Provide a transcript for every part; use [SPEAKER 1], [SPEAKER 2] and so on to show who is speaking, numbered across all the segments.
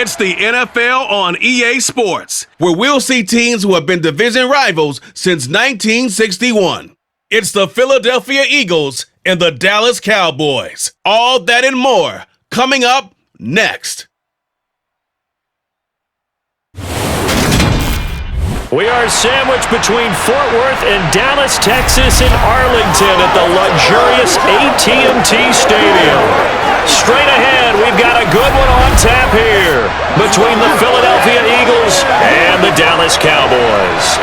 [SPEAKER 1] It's the NFL on EA Sports, where we'll see teams who have been division rivals since 1961. It's the Philadelphia Eagles and the Dallas Cowboys. All that and more coming up next.
[SPEAKER 2] We are sandwiched between Fort Worth and Dallas, Texas, and Arlington at the luxurious AT&T Stadium. Straight ahead, we've got a good one on tap here between the Philadelphia Eagles and the Dallas Cowboys.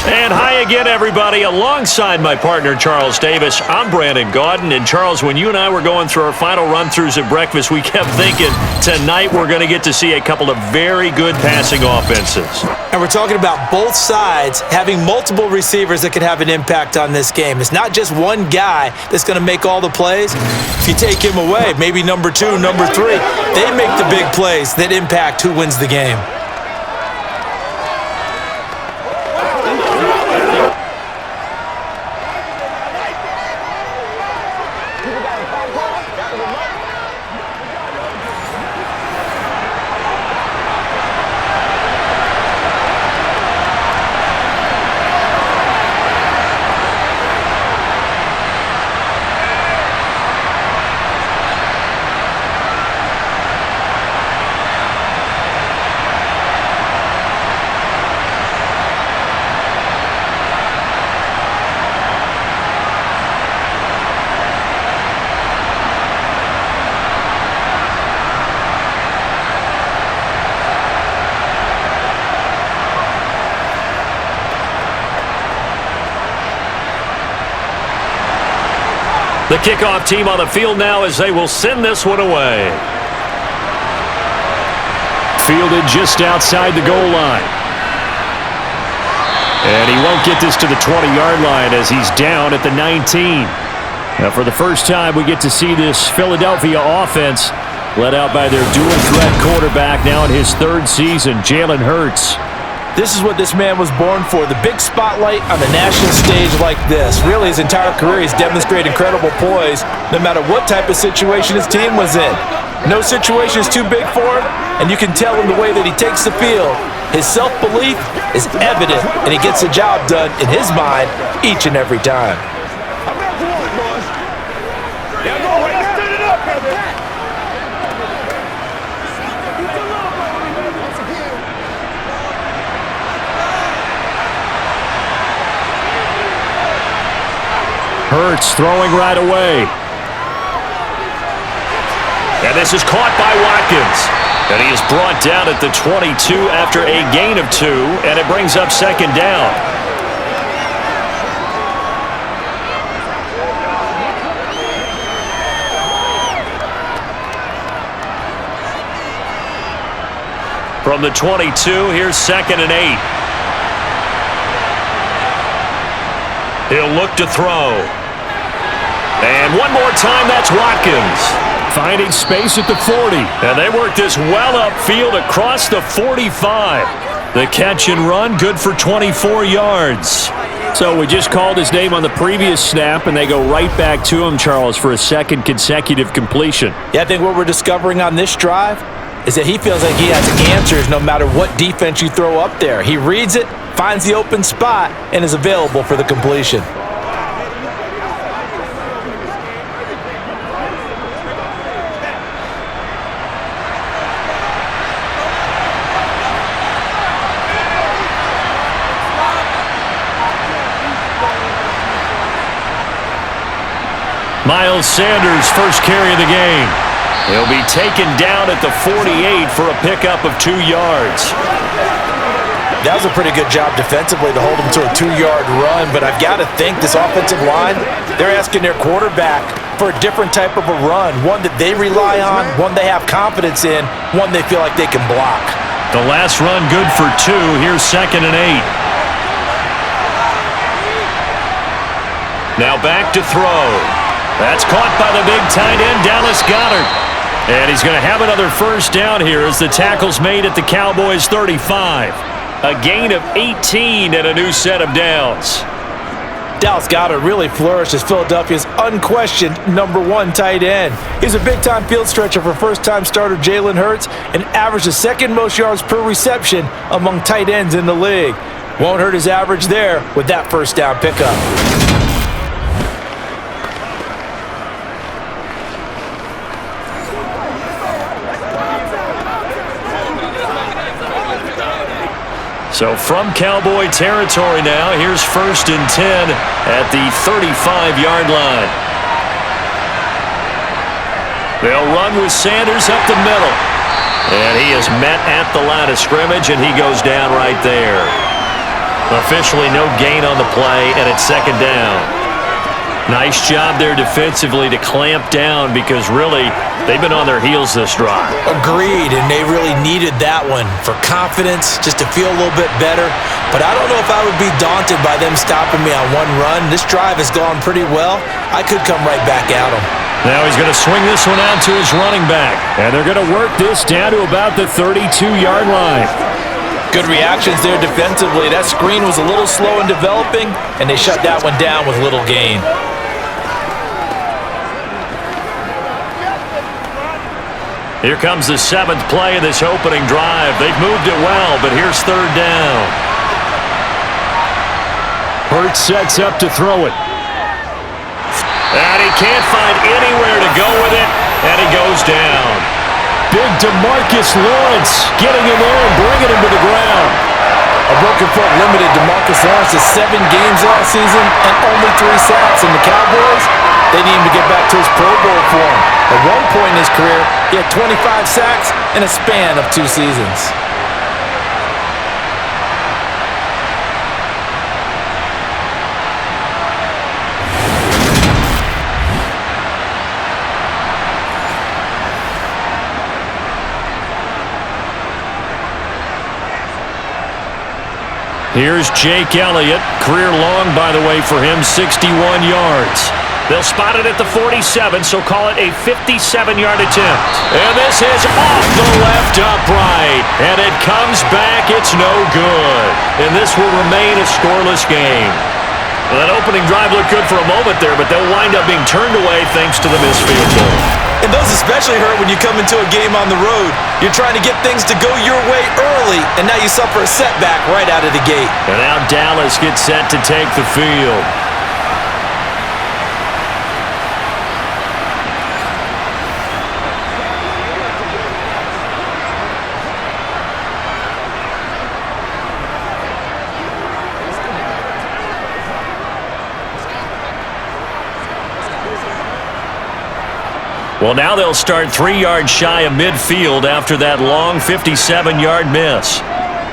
[SPEAKER 2] And hi again, everybody. Alongside my partner, Charles Davis, I'm Brandon Gaudin. And Charles, when you and I were going through our final run-throughs at breakfast, we kept thinking tonight we're going to get to see a couple of very good passing offenses.
[SPEAKER 3] And we're talking about both sides having multiple receivers that can have an impact on this game. It's not just one guy that's going to make all the plays. If you take him away, maybe number 2, number 3, they make the big plays that impact who wins the game.
[SPEAKER 2] The kickoff team on the field now as they will send this one away. Fielded just outside the goal line. And he won't get this to the 20-yard line as he's down at the 19. Now, for the first time, we get to see this Philadelphia offense led out by their dual-threat quarterback now in his 3rd season, Jalen Hurts.
[SPEAKER 3] This is what this man was born for, the big spotlight on the national stage like this. Really, his entire career, he's demonstrated incredible poise no matter what type of situation his team was in. No situation is too big for him, and you can tell in the way that he takes the field. His self-belief is evident, and he gets the job done in his mind each and every time.
[SPEAKER 2] Hurts throwing right away. And this is caught by Watkins. And he is brought down at the 22 after a gain of 2, and it brings up 2nd down. From the 22, here's 2nd and 8. He'll look to throw. And one more time, that's Watkins. Finding space at the 40. And they work this well upfield across the 45. The catch and run, good for 24 yards. So we just called his name on the previous snap, and they go right back to him, Charles, for a 2nd consecutive completion.
[SPEAKER 3] Yeah, I think what we're discovering on this drive is that he feels like he has answers no matter what defense you throw up there. He reads it, finds the open spot, and is available for the completion.
[SPEAKER 2] Miles Sanders, first carry of the game. He'll be taken down at the 48 for a pickup of 2 yards.
[SPEAKER 3] That was a pretty good job defensively to hold him to a 2-yard run, but I've got to think this offensive line, they're asking their quarterback for a different type of a run, one that they rely on, one they have confidence in, one they feel like they can block.
[SPEAKER 2] The last run good for 2. Here's 2nd and 8. Now back to throw. That's caught by the big tight end, Dallas Goedert. And he's going to have another first down here as the tackle's made at the Cowboys' 35. A gain of 18 and a new set of downs.
[SPEAKER 3] Dallas Goedert really flourished as Philadelphia's unquestioned #1 tight end. He's a big-time field stretcher for first-time starter Jalen Hurts and averaged the second most yards per reception among tight ends in the league. Won't hurt his average there with that first down pickup.
[SPEAKER 2] So from Cowboy territory now, here's 1st and 10 at the 35-yard line. They'll run with Sanders up the middle. And he is met at the line of scrimmage, and he goes down right there. Officially no gain on the play, and it's 2nd down. Nice job there defensively to clamp down because really they've been on their heels this drive.
[SPEAKER 3] Agreed, and they really needed that one for confidence, just to feel a little bit better. But I don't know if I would be daunted by them stopping me on one run. This drive has gone pretty well. I could come right back at them.
[SPEAKER 2] Now he's going to swing this one out to his running back. And they're going to work this down to about the 32-yard line.
[SPEAKER 3] Good reactions there defensively. That screen was a little slow in developing, and they shut that one down with little gain.
[SPEAKER 2] Here comes the 7th play of this opening drive. They've moved it well, but here's 3rd down. Hurts sets up to throw it. And he can't find anywhere to go with it, and he goes down. Big DeMarcus Lawrence getting in there and bringing him to the ground.
[SPEAKER 3] A broken foot limited DeMarcus Lawrence to 7 games last season and only 3 sacks. And the Cowboys, they need him to get back to his Pro Bowl form. At one point in his career, he had 25 sacks in a span of 2 seasons.
[SPEAKER 2] Here's Jake Elliott. Career long, by the way, for him, 61 yards. They'll spot it at the 47, so call it a 57-yard attempt. And this is off the left upright. And it comes back. It's no good. And this will remain a scoreless game. Well, that opening drive looked good for a moment there, but they'll wind up being turned away thanks to the missed field goal.
[SPEAKER 3] And those especially hurt when you come into a game on the road. You're trying to get things to go your way early, and now you suffer a setback right out of the gate.
[SPEAKER 2] And now Dallas gets set to take the field. Well, now they'll start 3 yards shy of midfield after that long 57-yard miss.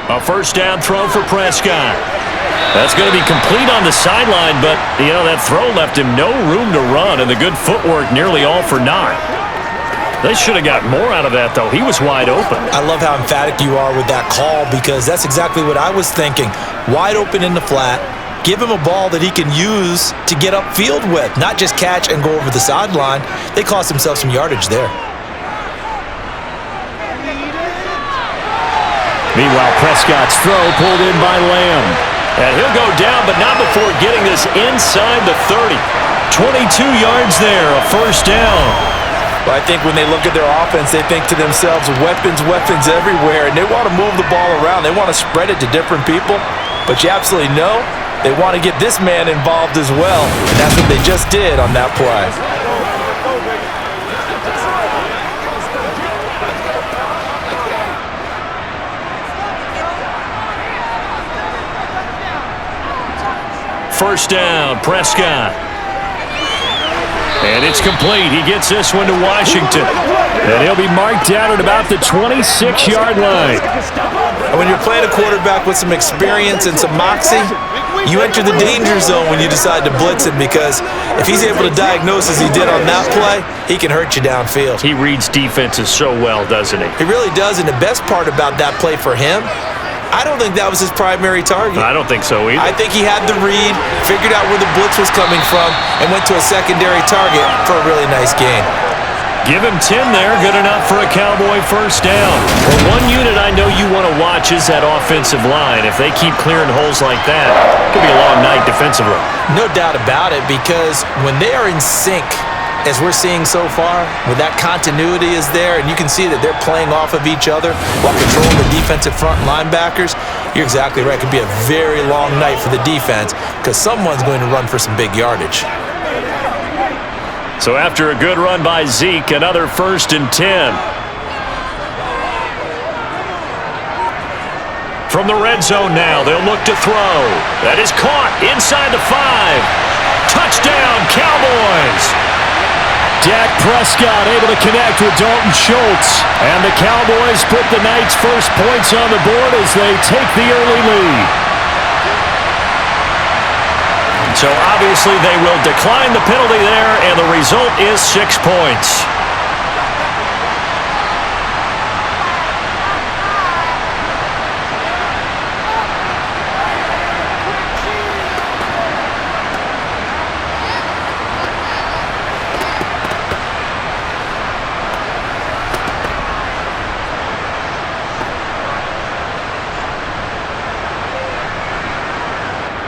[SPEAKER 2] A 1st down throw for Prescott. That's going to be complete on the sideline, but, you know, that throw left him no room to run, and the good footwork nearly all for naught. They should have got more out of that, though. He was wide open.
[SPEAKER 3] I love how emphatic you are with that call because that's exactly what I was thinking. Wide open in the flat. Give him a ball that he can use to get upfield with, not just catch and go over the sideline. They cost themselves some yardage there.
[SPEAKER 2] Meanwhile, Prescott's throw pulled in by Lamb. And he'll go down, but not before getting this inside the 30. 22 yards there, a 1st down.
[SPEAKER 3] Well, I think when they look at their offense, they think to themselves, weapons, weapons everywhere, and they want to move the ball around. They want to spread it to different people, but you absolutely know they want to get this man involved as well, and that's what they just did on that play.
[SPEAKER 2] First down, Prescott. And it's complete. He gets this one to Washington. And he'll be marked down at about the 26-yard line.
[SPEAKER 3] And when you're playing a quarterback with some experience and some moxie, you enter the danger zone when you decide to blitz him because if he's able to diagnose as he did on that play, he can hurt you downfield.
[SPEAKER 2] He reads defenses so well, doesn't he?
[SPEAKER 3] He really does, and the best part about that play for him, I don't think that was his primary target.
[SPEAKER 2] I don't think so either.
[SPEAKER 3] I think he had the read, figured out where the blitz was coming from, and went to a secondary target for a really nice gain.
[SPEAKER 2] Give him 10 there. Good enough for a Cowboy first down. Well, one unit I know you want to watch is that offensive line. If they keep clearing holes like that, it could be a long night defensively.
[SPEAKER 3] No doubt about it, because when they are in sync, as we're seeing so far, when that continuity is there and you can see that they're playing off of each other while controlling the defensive front linebackers, you're exactly right. It could be a very long night for the defense because someone's going to run for some big yardage.
[SPEAKER 2] So after a good run by Zeke, another 1st and 10. From the red zone now, they'll look to throw. That is caught inside the 5. Touchdown, Cowboys! Dak Prescott able to connect with Dalton Schultz. And the Cowboys put the night's first points on the board as they take the early lead. So obviously they will decline the penalty there, and the result is 6 points.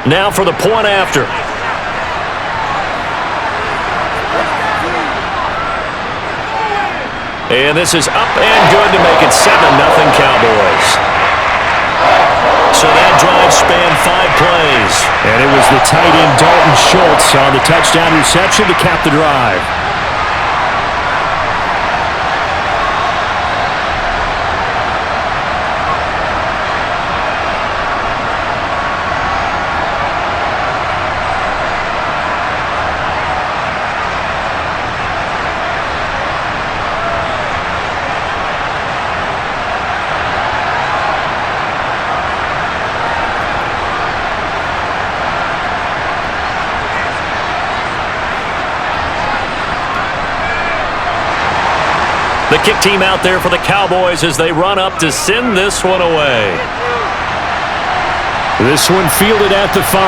[SPEAKER 2] Now for the point after. And this is up and good to make it 7-0 Cowboys. So that drive spanned 5 plays. And it was the tight end Dalton Schultz on the touchdown reception to cap the drive. The kick team out there for the Cowboys as they run up to send this one away. This one fielded at the 5.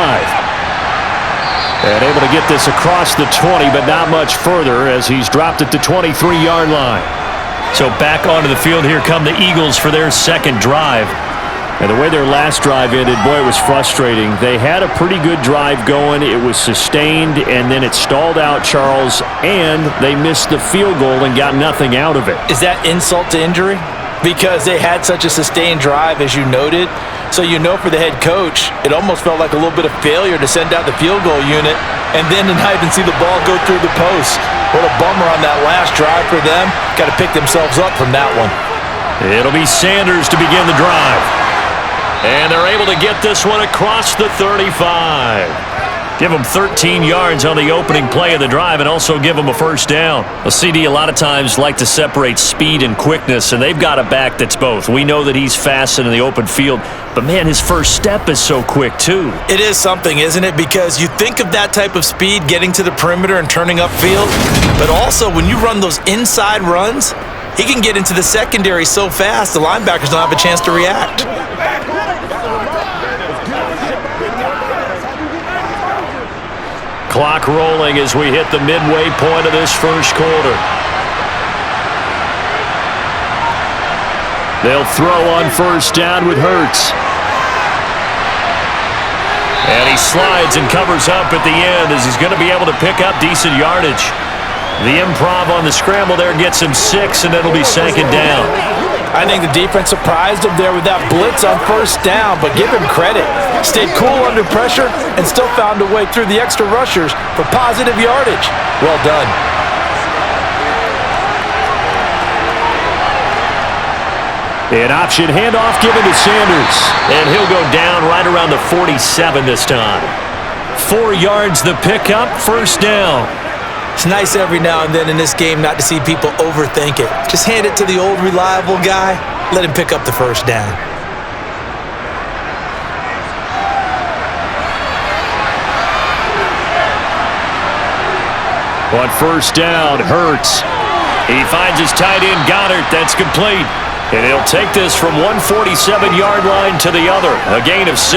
[SPEAKER 2] And able to get this across the 20, but not much further as he's dropped at the 23-yard line. So back onto the field here come the Eagles for their second drive. And the way their last drive ended, boy, it was frustrating. They had a pretty good drive going. It was sustained, and then it stalled out, Charles, and they missed the field goal and got nothing out of it.
[SPEAKER 3] Is that insult to injury? Because they had such a sustained drive, as you noted. So you know for the head coach, it almost felt like a little bit of failure to send out the field goal unit and then to not even see the ball go through the post. What a bummer on that last drive for them. Got to pick themselves up from that one.
[SPEAKER 2] It'll be Sanders to begin the drive. And they're able to get this one across the 35. Give them 13 yards on the opening play of the drive and also give them a first down. A CD a lot of times like to separate speed and quickness, and they've got a back that's both. We know that he's fast in the open field, but man, his first step is so quick too.
[SPEAKER 3] It is something, isn't it? Because you think of that type of speed getting to the perimeter and turning upfield, but also when you run those inside runs, he can get into the secondary so fast the linebackers don't have a chance to react.
[SPEAKER 2] Clock rolling as we hit the midway point of this first quarter. They'll throw on first down with Hurts. And he slides and covers up at the end as he's going to be able to pick up decent yardage. The improv on the scramble there gets him 6, and it'll be second down.
[SPEAKER 3] I think the defense surprised him there with that blitz on first down, but give him credit. Stayed cool under pressure and still found a way through the extra rushers for positive yardage. Well done.
[SPEAKER 2] An option handoff given to Sanders. And he'll go down right around the 47 this time. 4 yards the pickup, first down.
[SPEAKER 3] It's nice every now and then in this game not to see people overthink it. Just hand it to the old reliable guy. Let him pick up the first down.
[SPEAKER 2] On first down, Hurts. He finds his tight end, Goddard. That's complete. And he'll take this from 147-yard line to the other. A gain of 6.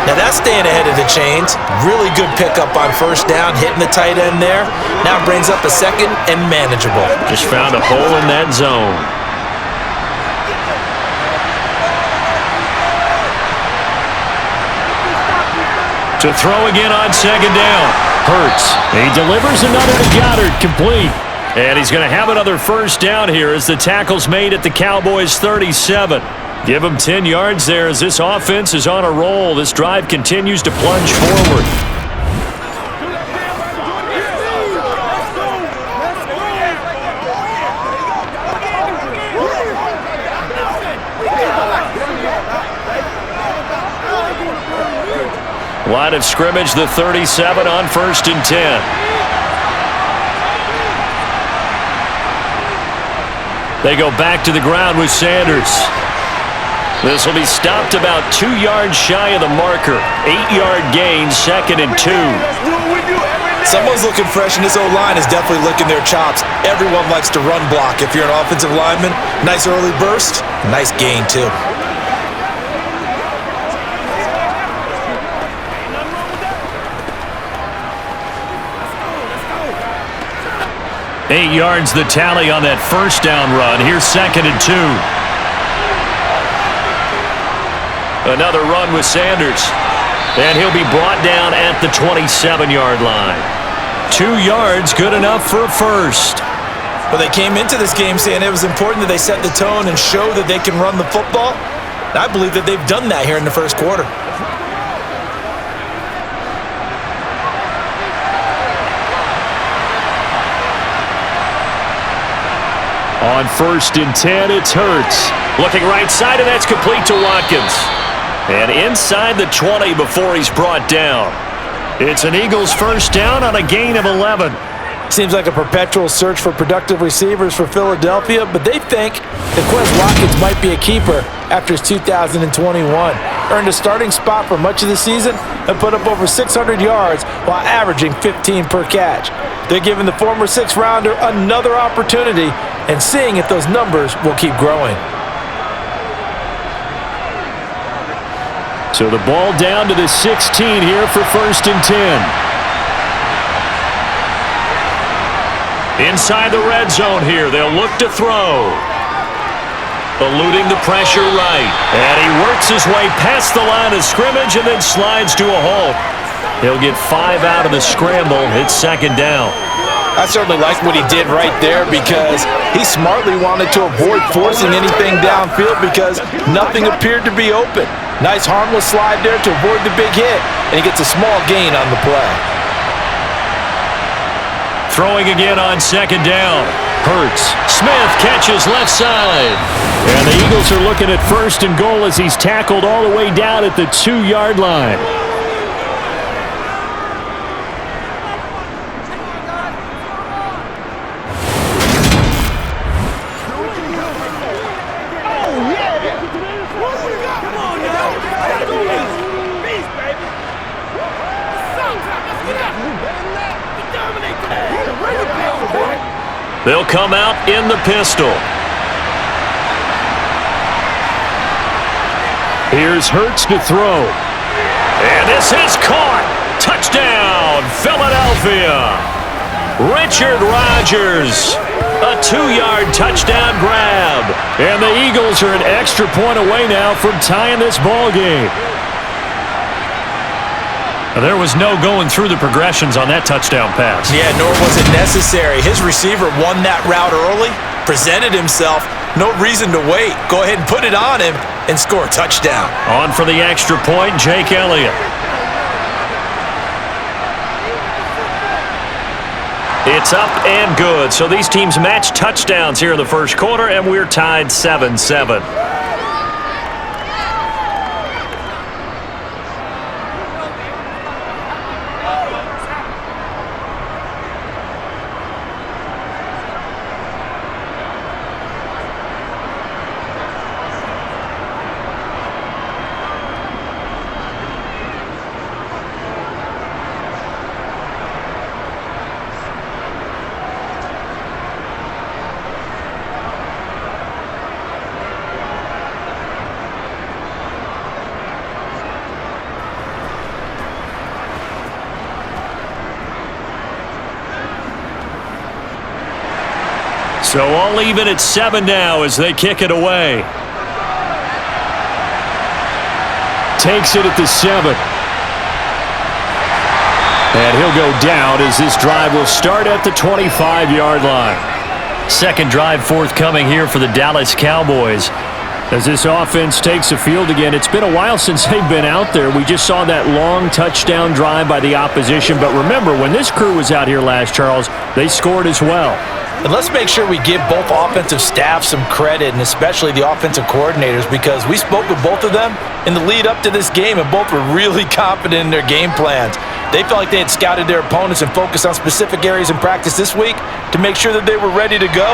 [SPEAKER 3] Now that's staying ahead of the chains. Really good pickup on first down, hitting the tight end there. Now brings up a second and manageable.
[SPEAKER 2] Just found a hole in that zone. To throw again on second down. Hurts. He delivers another to Goddard, complete. And he's going to have another first down here as the tackle's made at the Cowboys' 37. Give him 10 yards there as this offense is on a roll. This drive continues to plunge forward. Line of scrimmage, the 37 on 1st and 10. They go back to the ground with Sanders. This will be stopped about 2 yards shy of the marker. 8-yard gain, 2nd and 2.
[SPEAKER 3] Someone's looking fresh, and this O-line is definitely licking their chops. Everyone likes to run block. If you're an offensive lineman, nice early burst, nice gain too.
[SPEAKER 2] Eight yards the tally on that first down run. Here's 2nd and 2. Another run with Sanders. And he'll be brought down at the 27-yard line. 2 yards, good enough for a first.
[SPEAKER 3] Well, they came into this game saying it was important that they set the tone and show that they can run the football. And I believe that they've done that here in the first quarter.
[SPEAKER 2] On 1st and 10, it's Hurts. Looking right side, and that's complete to Watkins. And inside the 20 before he's brought down. It's an Eagles first down on a gain of 11.
[SPEAKER 3] Seems like a perpetual search for productive receivers for Philadelphia, but they think that Quez Watkins might be a keeper after his 2021. Earned a starting spot for much of the season and put up over 600 yards while averaging 15 per catch. They're giving the former 6th-rounder another opportunity and seeing if those numbers will keep growing.
[SPEAKER 2] So the ball down to the 16 here for 1st and 10. Inside the red zone here, they'll look to throw. Eluding the pressure right. And he works his way past the line of scrimmage and then slides to a halt. He'll get 5 out of the scramble. It's 2nd down.
[SPEAKER 3] I certainly like what he did right there because he smartly wanted to avoid forcing anything downfield because nothing appeared to be open. Nice harmless slide there to avoid the big hit, and he gets a small gain on the play.
[SPEAKER 2] Throwing again on 2nd down. Hurts. Smith catches left side. And the Eagles are looking at 1st and goal as he's tackled all the way down at the 2-yard line. They'll come out in the pistol. Here's Hurts to throw. And this is caught. Touchdown, Philadelphia. Richard Rodgers. A 2-yard touchdown grab. And the Eagles are an extra point away now from tying this ball game. There was no going through the progressions on that touchdown pass.
[SPEAKER 3] Yeah, nor was it necessary. His receiver won that route early, presented himself. No reason to wait. Go ahead and put it on him and score a touchdown.
[SPEAKER 2] On for the extra point, Jake Elliott. It's up and good. So these teams match touchdowns here in the first quarter, and we're tied 7-7. So all even at 7 now as they kick it away. Takes it at the 7. And he'll go down as this drive will start at the 25-yard line. Second drive forthcoming here for the Dallas Cowboys. As this offense takes the field again, it's been a while since they've been out there. We just saw that long touchdown drive by the opposition. But remember, when this crew was out here last, Charles, they scored as well.
[SPEAKER 3] And let's make sure we give both offensive staffs some credit, and especially the offensive coordinators, because we spoke with both of them in the lead up to this game, and both were really confident in their game plans. They felt like they had scouted their opponents and focused on specific areas in practice this week to make sure that they were ready to go.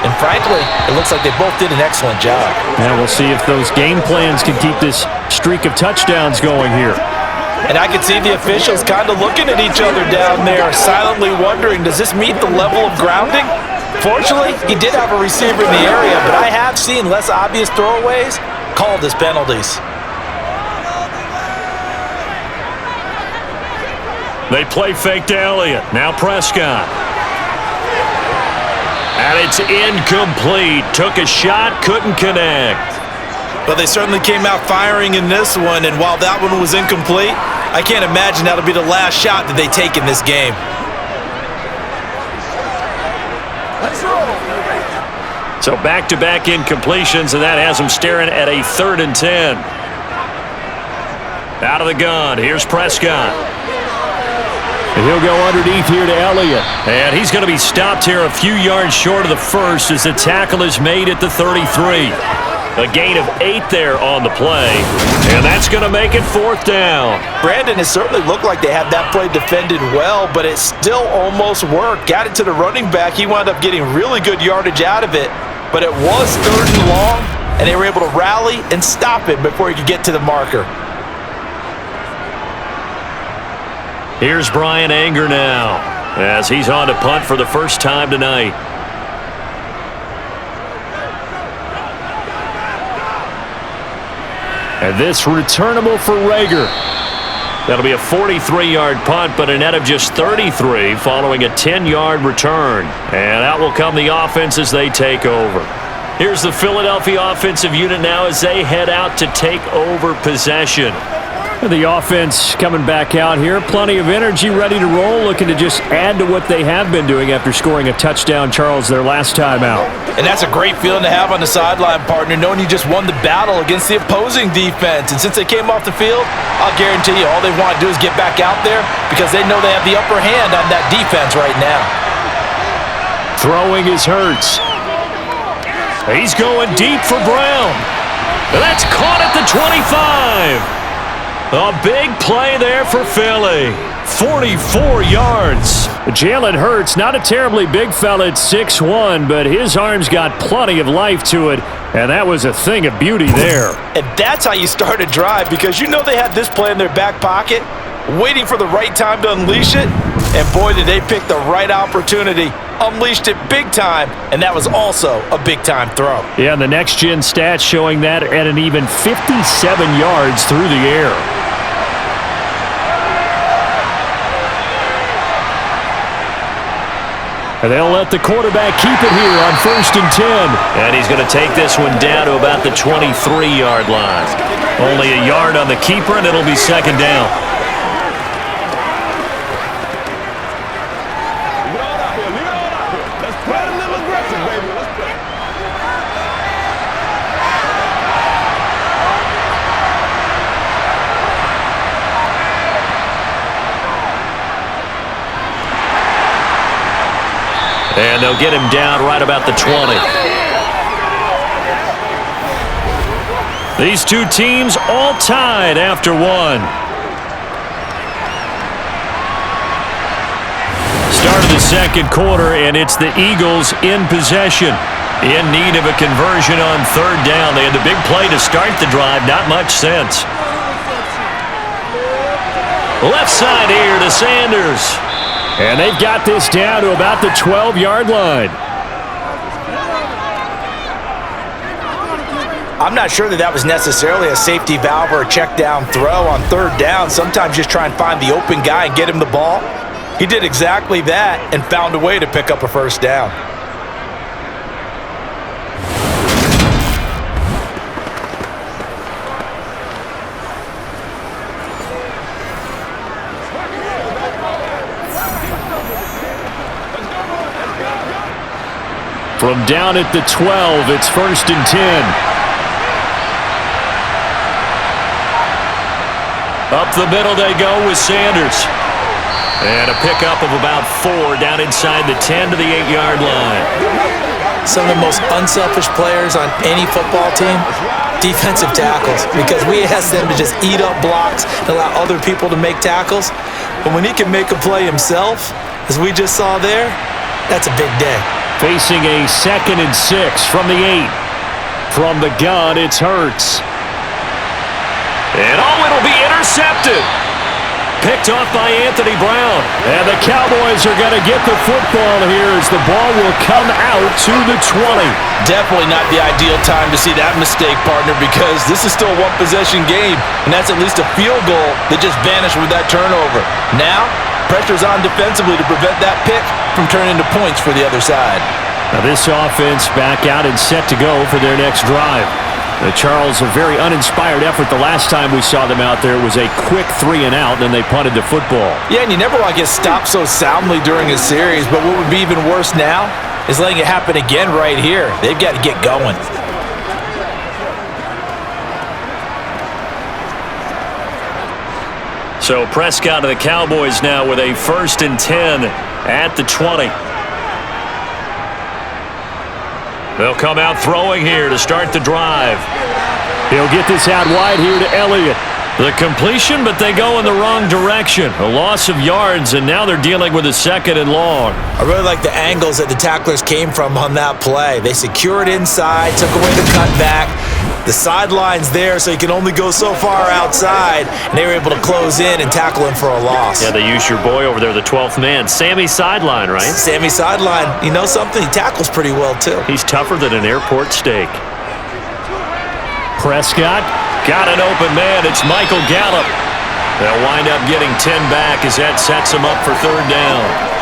[SPEAKER 3] And frankly, it looks like they both did an excellent job.
[SPEAKER 2] And we'll see if those game plans can keep this streak of touchdowns going here.
[SPEAKER 3] And I can see the officials kind of looking at each other down there, silently wondering, does this meet the level of grounding? Fortunately, he did have a receiver in the area, but I have seen less obvious throwaways called as penalties.
[SPEAKER 2] They play fake to Elliott. Now Prescott. And it's incomplete. Took a shot, couldn't connect.
[SPEAKER 3] But they certainly came out firing in this one, and while that one was incomplete, I can't imagine that'll be the last shot that they take in this game.
[SPEAKER 2] So back-to-back incompletions, and that has them staring at a 3rd and 10. Out of the gun, here's Prescott. And he'll go underneath here to Elliott. And he's going to be stopped here a few yards short of the first as the tackle is made at the 33. A gain of 8 there on the play, and that's going to make it 4th down.
[SPEAKER 3] Brandon, it certainly looked like they had that play defended well, but it still almost worked. Got it to the running back. He wound up getting really good yardage out of it, but it was 3rd and long, and they were able to rally and stop it before he could get to the marker.
[SPEAKER 2] Here's Brian Anger now as he's on to punt for the first time tonight. And this returnable for Rager. That'll be a 43-yard punt, but a net of just 33 following a 10-yard return. And out will come the offense as they take over. Here's the Philadelphia offensive unit now as they head out to take over possession. The offense coming back out here. Plenty of energy, ready to roll, looking to just add to what they have been doing after scoring a touchdown, Charles, their last time out.
[SPEAKER 3] And that's a great feeling to have on the sideline, partner, knowing you just won the battle against the opposing defense. And since they came off the field, I'll guarantee you all they want to do is get back out there because they know they have the upper hand on that defense right now.
[SPEAKER 2] Throwing is Hurts. He's going deep for Brown. That's caught at the 25. A big play there for Philly. 44 yards. Jalen Hurts, not a terribly big fella at 6'1", but his arms got plenty of life to it, and that was a thing of beauty there.
[SPEAKER 3] And that's how you start a drive, because you know they had this play in their back pocket, waiting for the right time to unleash it, and boy, did they pick the right opportunity. Unleashed it big time, and that was also a big-time throw.
[SPEAKER 2] Yeah, and the next-gen stats showing that at an even 57 yards through the air. And they'll let the quarterback keep it here on 1st and 10. And he's going to take this one down to about the 23-yard line. Only a yard on the keeper, and it'll be 2nd down. And they'll get him down right about the 20. These two teams all tied after one. Start of the second quarter, and it's the Eagles in possession. In need of a conversion on 3rd down. They had the big play to start the drive. Not much sense. Left side here to Sanders. And they've got this down to about the 12-yard line.
[SPEAKER 3] I'm not sure that was necessarily a safety valve or a check down throw on 3rd down. Sometimes just try and find the open guy and get him the ball. He did exactly that and found a way to pick up a 1st down.
[SPEAKER 2] From down at the 12, it's 1st and 10. Up the middle they go with Sanders. And a pickup of about 4 down inside the 10 to the 8-yard line.
[SPEAKER 3] Some of the most unselfish players on any football team, defensive tackles, because we ask them to just eat up blocks and allow other people to make tackles. But when he can make a play himself, as we just saw there, that's a big day.
[SPEAKER 2] Facing a 2nd and 6 from the 8. From the gun, it's Hurts. And it'll be intercepted. Picked off by Anthony Brown. And the Cowboys are going to get the football here as the ball will come out to the 20.
[SPEAKER 3] Definitely not the ideal time to see that mistake, partner, because this is still a one-possession game, and that's at least a field goal that just vanished with that turnover. Now, pressure's on defensively to prevent that pick from turning into points for the other side.
[SPEAKER 2] Now this offense back out and set to go for their next drive. Charles, a very uninspired effort the last time we saw them out there. It was a quick 3 and out, and then they punted the football.
[SPEAKER 3] Yeah, and you never want to get stopped so soundly during a series, but what would be even worse now is letting it happen again right here. They've got to get going.
[SPEAKER 2] So Prescott to the Cowboys now with a 1st and 10 at the 20. They'll come out throwing here to start the drive. He'll get this out wide here to Elliott. The completion, but they go in the wrong direction. A loss of yards, and now they're dealing with a 2nd and long.
[SPEAKER 3] I really like the angles that the tacklers came from on that play. They secured inside, took away the cutback. The sideline's there, so you can only go so far outside, and they were able to close in and tackle him for a loss.
[SPEAKER 2] Yeah, they used your boy over there, the 12th man, Sammy Sideline, right?
[SPEAKER 3] Sammy Sideline. You know something? He tackles pretty well, too.
[SPEAKER 2] He's tougher than an airport steak. Prescott got an open man. It's Michael Gallup. They'll wind up getting 10 back as that sets him up for 3rd down.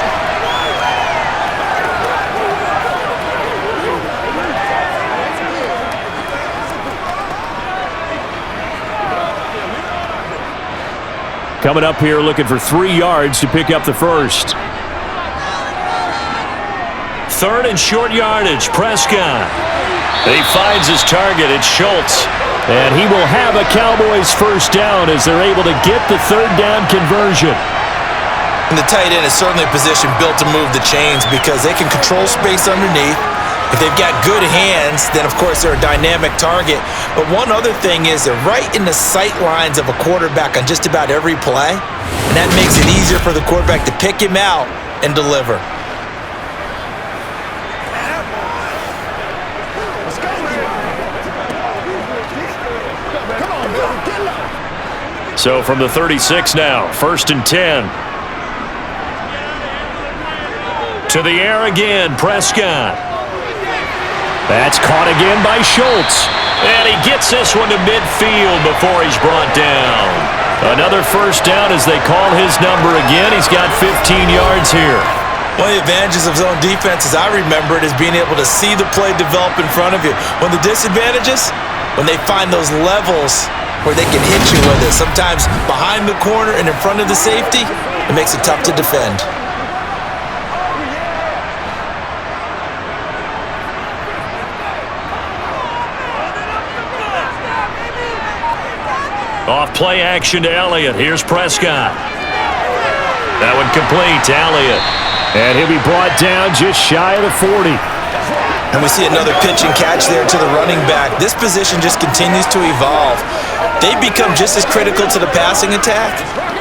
[SPEAKER 2] Coming up here looking for 3 yards to pick up the first. 3rd and short yardage, Prescott. He finds his target, it's Schultz. And he will have a Cowboys 1st down as they're able to get the 3rd down conversion.
[SPEAKER 3] And the tight end is certainly a position built to move the chains because they can control space underneath. If they've got good hands, then of course they're a dynamic target. But one other thing is they're right in the sight lines of a quarterback on just about every play. And that makes it easier for the quarterback to pick him out and deliver.
[SPEAKER 2] So from the 36 now, 1st and 10. To the air again, Prescott. That's caught again by Schultz. And he gets this one to midfield before he's brought down. Another 1st down as they call his number again. He's got 15 yards here.
[SPEAKER 3] One of the advantages of zone defense, as I remember it, is being able to see the play develop in front of you. One of the disadvantages, when they find those levels where they can hit you with it, sometimes behind the corner and in front of the safety, it makes it tough to defend.
[SPEAKER 2] Off play action to Elliott. Here's Prescott. That one complete to Elliott. And he'll be brought down just shy of the 40.
[SPEAKER 3] And we see another pitch and catch there to the running back. This position just continues to evolve. They become just as critical to the passing attack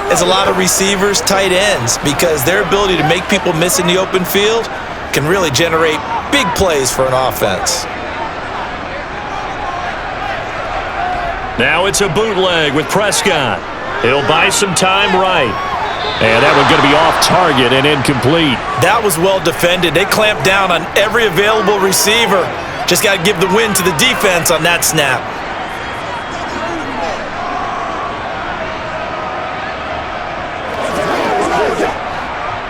[SPEAKER 3] as a lot of receivers, tight ends, because their ability to make people miss in the open field can really generate big plays for an offense.
[SPEAKER 2] Now it's a bootleg with Prescott. He'll buy some time right. And that one's going to be off target and incomplete.
[SPEAKER 3] That was well defended. They clamped down on every available receiver. Just got to give the win to the defense on that snap.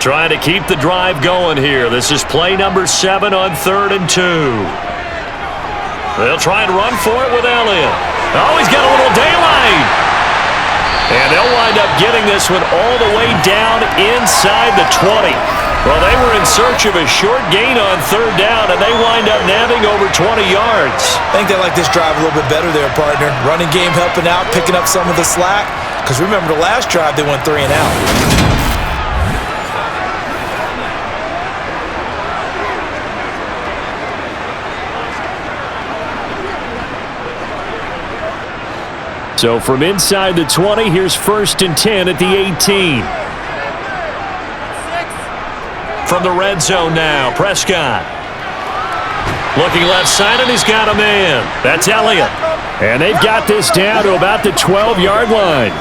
[SPEAKER 2] Trying to keep the drive going here. This is play number 7 on 3rd and 2. They'll try and run for it with Elliott. Oh, he's got a little daylight. And they'll wind up getting this one all the way down inside the 20. Well, they were in search of a short gain on third down, and they wind up nabbing over 20 yards.
[SPEAKER 3] I think they like this drive a little bit better there, partner. Running game helping out, picking up some of the slack. Because remember, the last drive, they went 3 and out.
[SPEAKER 2] So from inside the 20, here's 1st and 10 at the 18. From the red zone now, Prescott. Looking left side, and he's got a man. That's Elliott. And they've got this down to about the 12-yard line.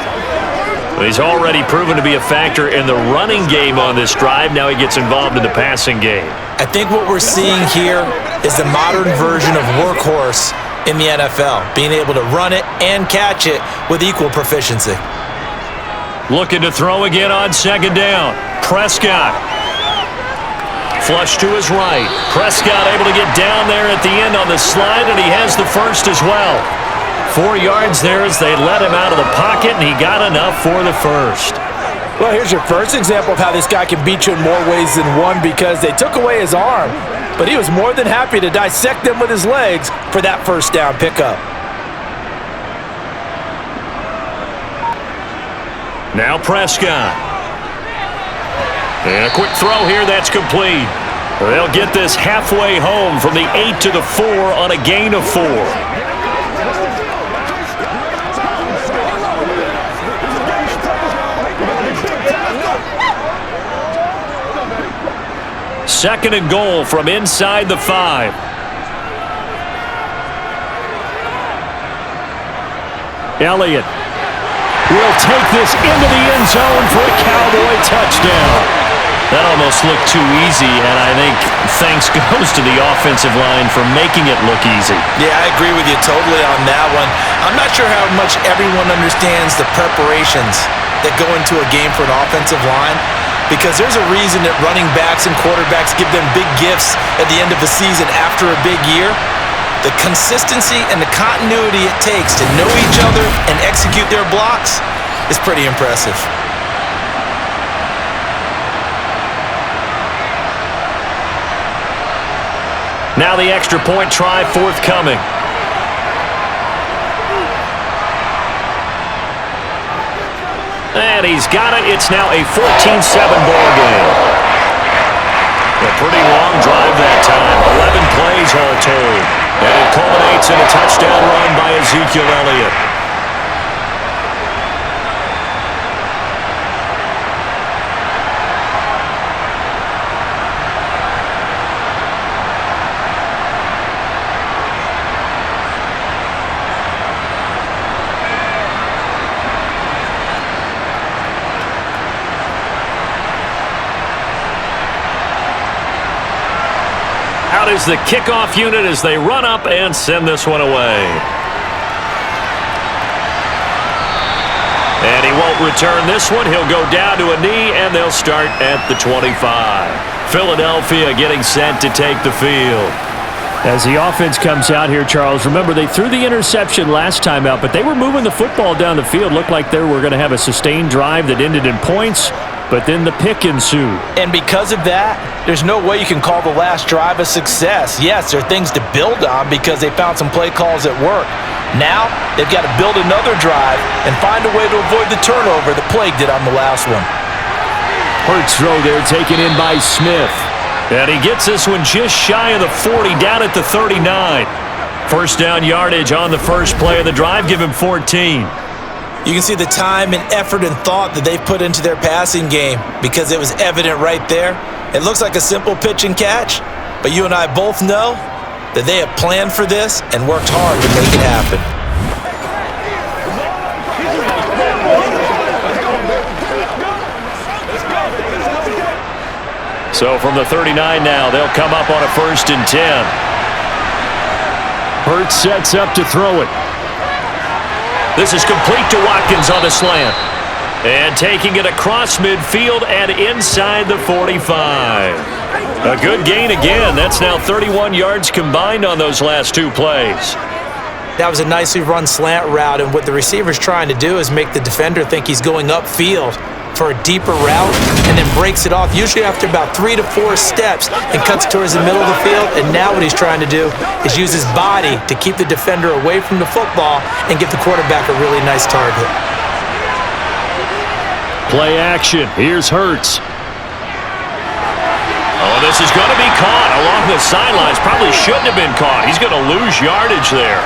[SPEAKER 2] He's already proven to be a factor in the running game on this drive. Now he gets involved in the passing game.
[SPEAKER 3] I think what we're seeing here is the modern version of workhorse in the NFL, being able to run it and catch it with equal proficiency.
[SPEAKER 2] Looking to throw again on 2nd down. Prescott. Flush to his right. Prescott able to get down there at the end on the slide, and he has the first as well. 4 yards there as they let him out of the pocket, and he got enough for the first.
[SPEAKER 3] Well, here's your first example of how this guy can beat you in more ways than one, because they took away his arm, but he was more than happy to dissect them with his legs for that first down pickup.
[SPEAKER 2] Now Prescott. And a quick throw here, that's complete. They'll get this halfway home from the 8 to the 4 on a gain of 4. 2nd and goal from inside the 5. Elliott will take this into the end zone for a Cowboy touchdown. That almost looked too easy, and I think thanks goes to the offensive line for making it look easy.
[SPEAKER 3] Yeah, I agree with you totally on that one. I'm not sure how much everyone understands the preparations that go into a game for an offensive line, because there's a reason that running backs and quarterbacks give them big gifts at the end of the season after a big year. The consistency and the continuity it takes to know each other and execute their blocks is pretty impressive.
[SPEAKER 2] Now the extra point try forthcoming. And he's got it. It's now a 14-7 ball game. A pretty long drive that time. 11 plays all told. And it culminates in a touchdown run by Ezekiel Elliott. Out is the kickoff unit as they run up and send this one away. And he won't return this one. He'll go down to a knee, and they'll start at the 25. Philadelphia getting set to take the field. As the offense comes out here, Charles, remember they threw the interception last time out, but they were moving the football down the field. Looked like they were going to have a sustained drive that ended in points, but then the pick ensued.
[SPEAKER 3] And because of that, there's no way you can call the last drive a success. Yes, there are things to build on because they found some play calls that work. Now, they've got to build another drive and find a way to avoid the turnover that plagued it on the last one.
[SPEAKER 2] Hurts throw there taken in by Smith. And he gets this one just shy of the 40, down at the 39. First down yardage on the first play of the drive, give him 14.
[SPEAKER 3] You can see the time and effort and thought that they've put into their passing game because it was evident right there. It looks like a simple pitch and catch, but you and I both know that they have planned for this and worked hard to make it happen.
[SPEAKER 2] So from the 39 now, they'll come up on a 1st and 10. Hurts sets up to throw it. This is complete to Watkins on the slant. And taking it across midfield and inside the 45. A good gain again. That's now 31 yards combined on those last two plays.
[SPEAKER 3] That was a nicely run slant route, and what the receiver's trying to do is make the defender think he's going upfield. for a deeper route and then breaks it off, usually after about 3 to 4 steps, and cuts towards the middle of the field. And now what he's trying to do is use his body to keep the defender away from the football and get the quarterback a really nice target.
[SPEAKER 2] Play action. Here's Hurts. Oh, this is going to be caught along the sidelines. Probably shouldn't have been caught. He's going to lose yardage there.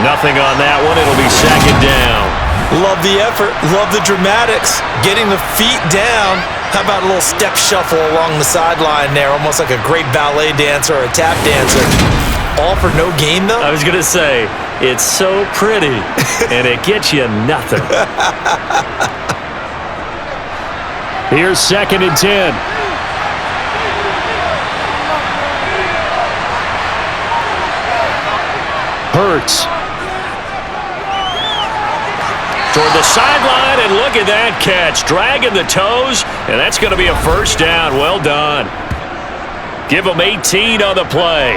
[SPEAKER 2] Nothing on that one. It'll be second down.
[SPEAKER 3] Love the effort. Love the dramatics. Getting the feet down. How about a little step shuffle along the sideline there? Almost like a great ballet dancer or a tap dancer. All for no gain, though?
[SPEAKER 2] I was going to say, it's so pretty, and it gets you nothing. Here's second and 10. Hurts. Toward the sideline, and look at that catch. Dragging the toes, and that's going to be a first down. Well done. Give them 18 on the play.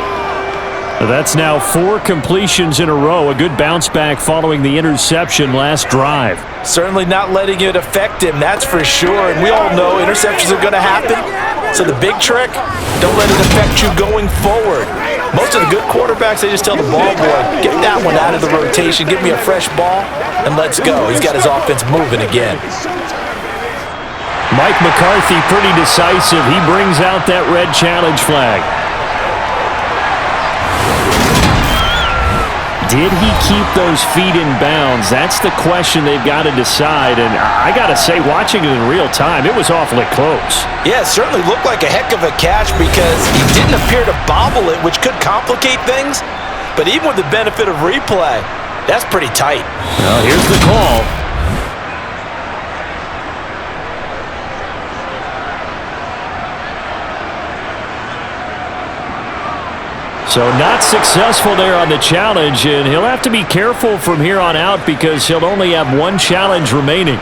[SPEAKER 2] That's now 4 completions in a row. A good bounce back following the interception last drive.
[SPEAKER 3] Certainly not letting it affect him, that's for sure. And we all know interceptions are going to happen. So the big trick, don't let it affect you going forward. Most of the good quarterbacks, they just tell the ball boy, get that one out of the rotation, give me a fresh ball, and let's go. He's got his offense moving again.
[SPEAKER 2] Mike McCarthy pretty decisive. He brings out that red challenge flag. Did he keep those feet in bounds? That's the question they've got to decide. And I got to say, watching it in real time, it was awfully close.
[SPEAKER 3] Yeah, it certainly looked like a heck of a catch because he didn't appear to bobble it, which could complicate things. But even with the benefit of replay, that's pretty tight.
[SPEAKER 2] Well, here's the call. So not successful there on the challenge, and he'll have to be careful from here on out because he'll only have 1 challenge remaining.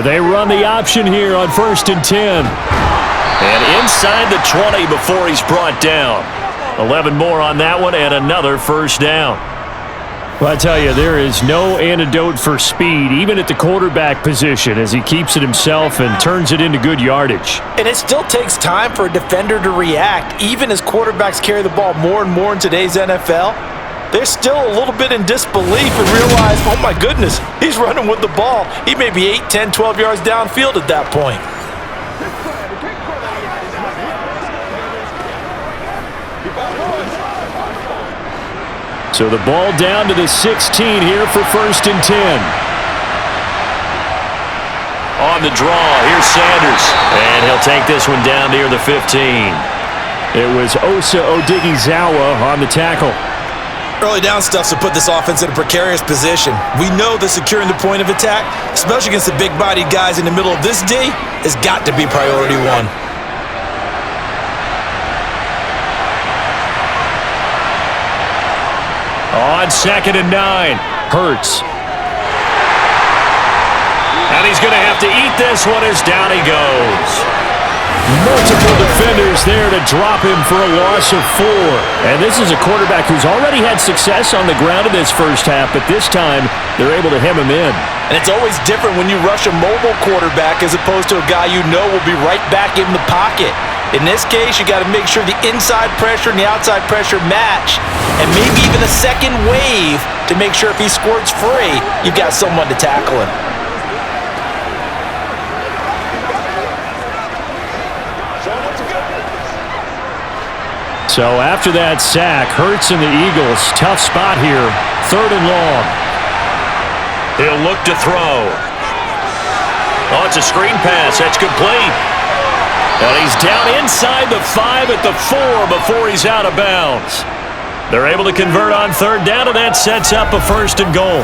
[SPEAKER 2] They run the option here on 1st and 10. And inside the 20 before he's brought down. 11 more on that one and another first down. Well, I tell you, there is no antidote for speed, even at the quarterback position, as he keeps it himself and turns it into good yardage.
[SPEAKER 3] And it still takes time for a defender to react, even as quarterbacks carry the ball more and more in today's NFL. They're still a little bit in disbelief and realize, oh my goodness, he's running with the ball. He may be 8, 10, 12 yards downfield at that point.
[SPEAKER 2] So the ball down to the 16 here for 1st and 10. On the draw, here's Sanders. And he'll take this one down near the 15. It was Osa Odighizuwa on the tackle.
[SPEAKER 3] Early down stuff to put this offense in a precarious position. We know that securing the point of attack, especially against the big-bodied guys in the middle of this D, has got to be priority 1.
[SPEAKER 2] On 2nd and 9, Hurts. And he's going to have to eat this one as down he goes. Multiple defenders there to drop him for a loss of 4. And this is a quarterback who's already had success on the ground in this first half, but this time they're able to hem him in.
[SPEAKER 3] And it's always different when you rush a mobile quarterback as opposed to a guy you know will be right back in the pocket. In this case, you got to make sure the inside pressure and the outside pressure match, and maybe even a second wave to make sure if he squirts free, you've got someone to tackle him.
[SPEAKER 2] So after that sack, Hurts and the Eagles, tough spot here, 3rd and long. He'll look to throw. Oh, it's a screen pass. That's complete. And he's down inside the 5 at the 4 before he's out of bounds. They're able to convert on 3rd down, and that sets up a 1st and goal.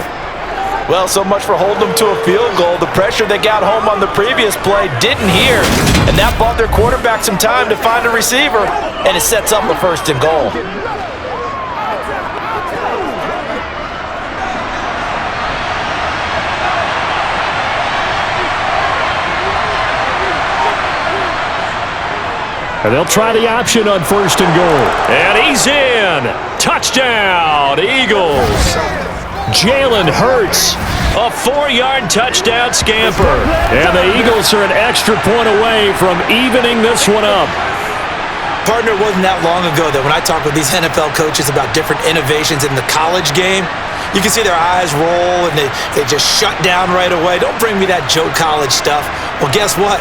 [SPEAKER 3] Well, so much for holding them to a field goal. The pressure they got home on the previous play didn't hear, and that bought their quarterback some time to find a receiver, and it sets up a 1st and goal.
[SPEAKER 2] And they'll try the option on 1st and goal. And he's in. Touchdown, Eagles. Jalen Hurts, a 4-yard touchdown scamper. And the Eagles are an extra point away from evening this one up.
[SPEAKER 3] Partner, it wasn't that long ago that when I talk with these NFL coaches about different innovations in the college game, you can see their eyes roll and they just shut down right away. Don't bring me that Joe College stuff. Well, guess what?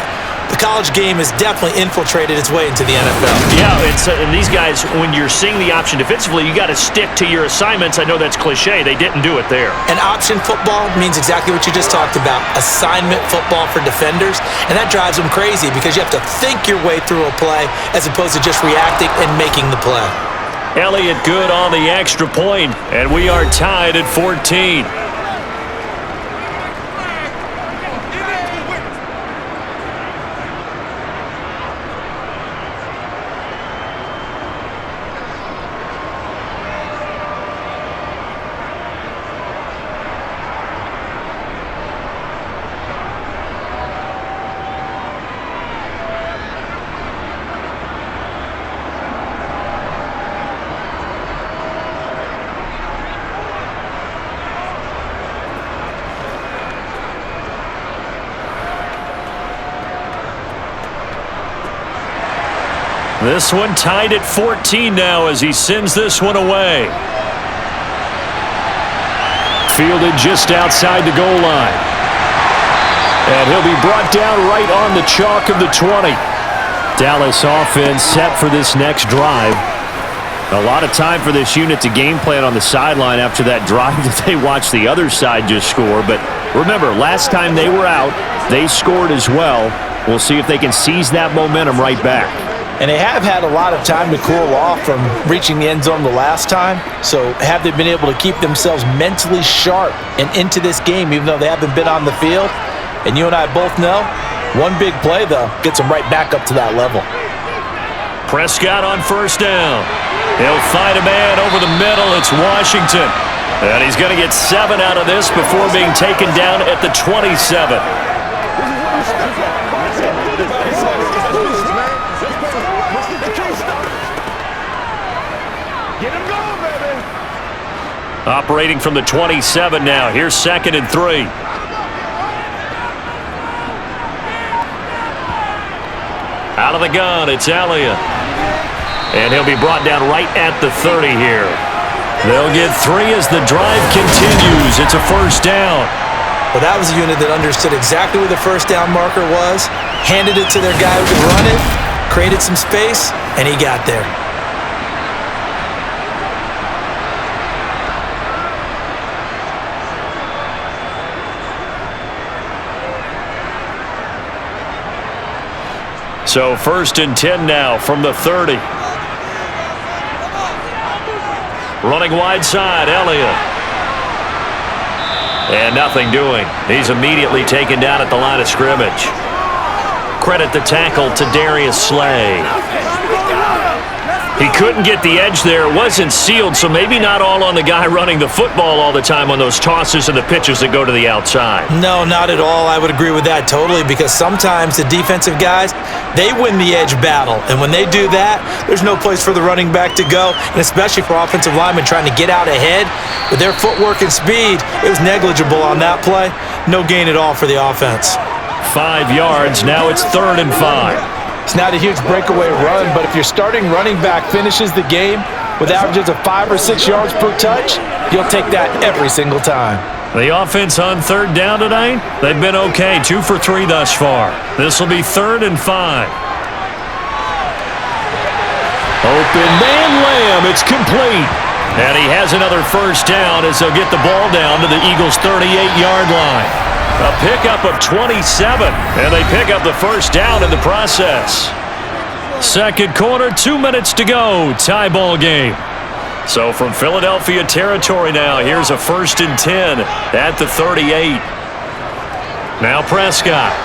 [SPEAKER 3] The college game has definitely infiltrated its way into the NFL.
[SPEAKER 2] Yeah, and these guys, when you're seeing the option defensively, you got to stick to your assignments. I know that's cliche. They didn't do it there.
[SPEAKER 3] And option football means exactly what you just talked about, assignment football for defenders. And that drives them crazy because you have to think your way through a play as opposed to just reacting and making the play.
[SPEAKER 2] Elliott good on the extra point, and we are tied at 14. This one tied at 14 now as he sends this one away. Fielded just outside the goal line. And he'll be brought down right on the chalk of the 20. Dallas offense set for this next drive. A lot of time for this unit to game plan on the sideline after that drive that they watched the other side just score. But remember, last time they were out, they scored as well. We'll see if they can seize that momentum right back.
[SPEAKER 3] And they have had a lot of time to cool off from reaching the end zone the last time. So have they been able to keep themselves mentally sharp and into this game even though they haven't been on the field? And you and I both know, one big play, though, gets them right back up to that level.
[SPEAKER 2] Prescott on 1st down. He'll find a man over the middle. It's Washington. And he's going to get 7 out of this before being taken down at the 27. Operating from the 27 now. Here's 2nd and 3. Out of the gun, it's Elliott. And he'll be brought down right at the 30 here. They'll get 3 as the drive continues. It's a 1st down.
[SPEAKER 3] Well, that was a unit that understood exactly where the 1st down marker was, handed it to their guy who could run it, created some space, and he got there.
[SPEAKER 2] So 1st and 10 now from the 30. Running wide side, Elliott. And nothing doing. He's immediately taken down at the line of scrimmage. Credit the tackle to Darius Slay. He couldn't get the edge there. It wasn't sealed, so maybe not all on the guy running the football all the time on those tosses and the pitches that go to the outside.
[SPEAKER 3] No, not at all. I would agree with that totally because sometimes the defensive guys, they win the edge battle. And when they do that, there's no place for the running back to go, and especially for offensive linemen trying to get out ahead. With their footwork and speed, it was negligible on that play. No gain at all for the offense.
[SPEAKER 2] 5 yards. Now it's 3rd and 5.
[SPEAKER 3] It's not a huge breakaway run, but if your starting running back finishes the game with averages of 5 or 6 yards per touch, you'll take that every single time.
[SPEAKER 2] The offense on 3rd down tonight, they've been okay. 2 for 3 thus far. This will be 3rd and 5. Open man Lamb, it's complete. And he has another 1st down as they'll get the ball down to the Eagles' 38-yard line. A pickup of 27, and they pick up the 1st down in the process. 2nd quarter, 2 minutes to go. Tie ball game. So from Philadelphia territory now, here's a 1st and 10 at the 38. Now Prescott.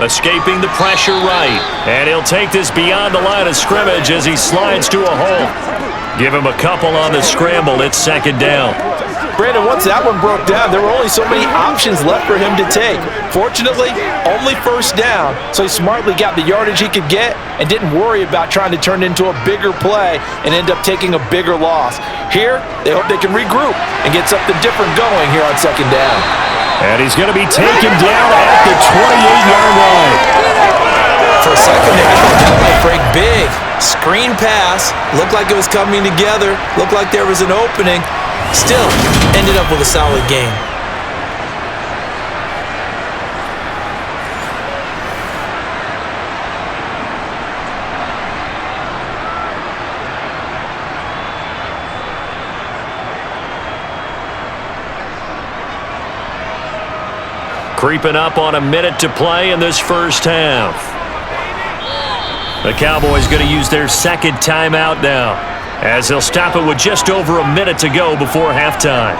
[SPEAKER 2] Escaping the pressure right. And he'll take this beyond the line of scrimmage as he slides to a hole. Give him a couple on the scramble. It's 2nd down.
[SPEAKER 3] Brandon, once that one broke down, there were only so many options left for him to take. Fortunately, only first down, so he smartly got the yardage he could get and didn't worry about trying to turn it into a bigger play and end up taking a bigger loss. Here, they hope they can regroup and get something different going here on second down.
[SPEAKER 2] And he's going to be taken down at the 28-yard line.
[SPEAKER 3] For a second there, I thought that might break big. Screen pass, looked like it was coming together, looked like there was an opening. Still, ended up with a solid game.
[SPEAKER 2] Creeping up on a minute to play in this first half. The Cowboys going to use their second timeout now, as they'll stop it with just over a minute to go before halftime.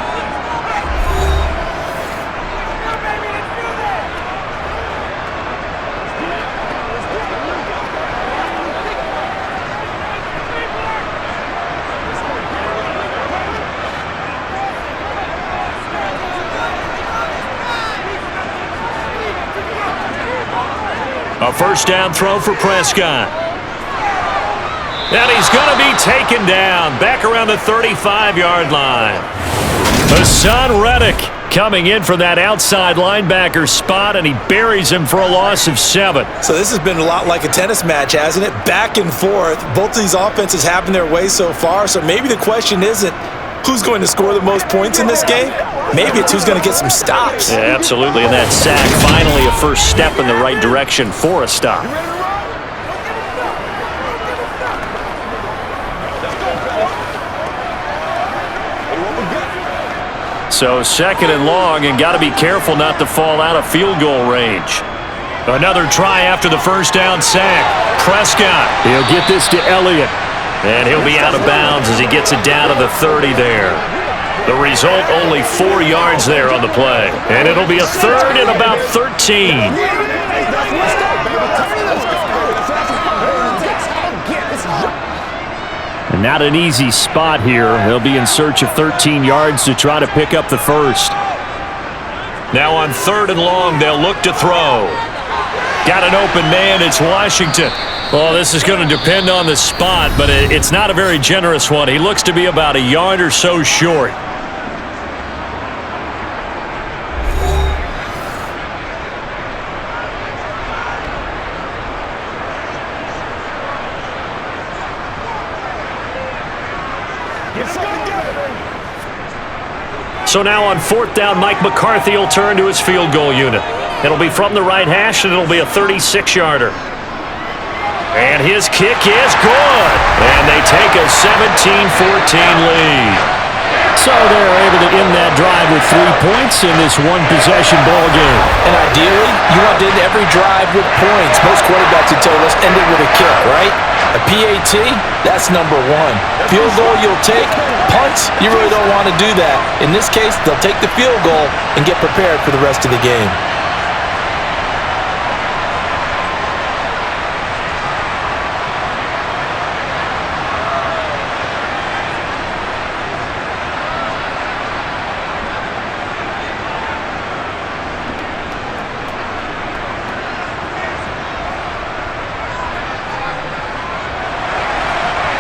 [SPEAKER 2] A first down throw for Prescott. And he's going to be taken down back around the 35-yard line. Hassan Reddick coming in for that outside linebacker spot, and he buries him for a loss of 7.
[SPEAKER 3] So this has been a lot like a tennis match, hasn't it? Back and forth. Both of these offenses having their way so far, so maybe the question isn't who's going to score the most points in this game. Maybe it's who's going to get some stops.
[SPEAKER 2] Yeah, absolutely, and that sack finally a first step in the right direction for a stop. So second and long, and got to be careful not to fall out of field goal range. Another try after the first down sack. Prescott, he'll get this to Elliott, and he'll be out of bounds as he gets it down to the 30 there. The result, only 4 yards there on the play, and it'll be a third and about 13. And not an easy spot here. They'll be in search of 13 yards to try to pick up the first. Now on third and long, they'll look to throw. Got an open man. It's Washington. Well, this is going to depend on the spot, but it's not a very generous one. He looks to be about a yard or so short. So now on fourth down, Mike McCarthy will turn to his field goal unit. It'll be from the right hash, and it'll be a 36-yarder. And his kick is good. And they take a 17-14 lead. So they're able to end that drive with 3 points in this one-possession ball game.
[SPEAKER 3] And ideally, you want to end every drive with points. Most quarterbacks would tell us end it with a kick, right? A PAT, that's number 1. Field goal you'll take. Punts, you really don't want to do that. In this case, they'll take the field goal and get prepared for the rest of the game.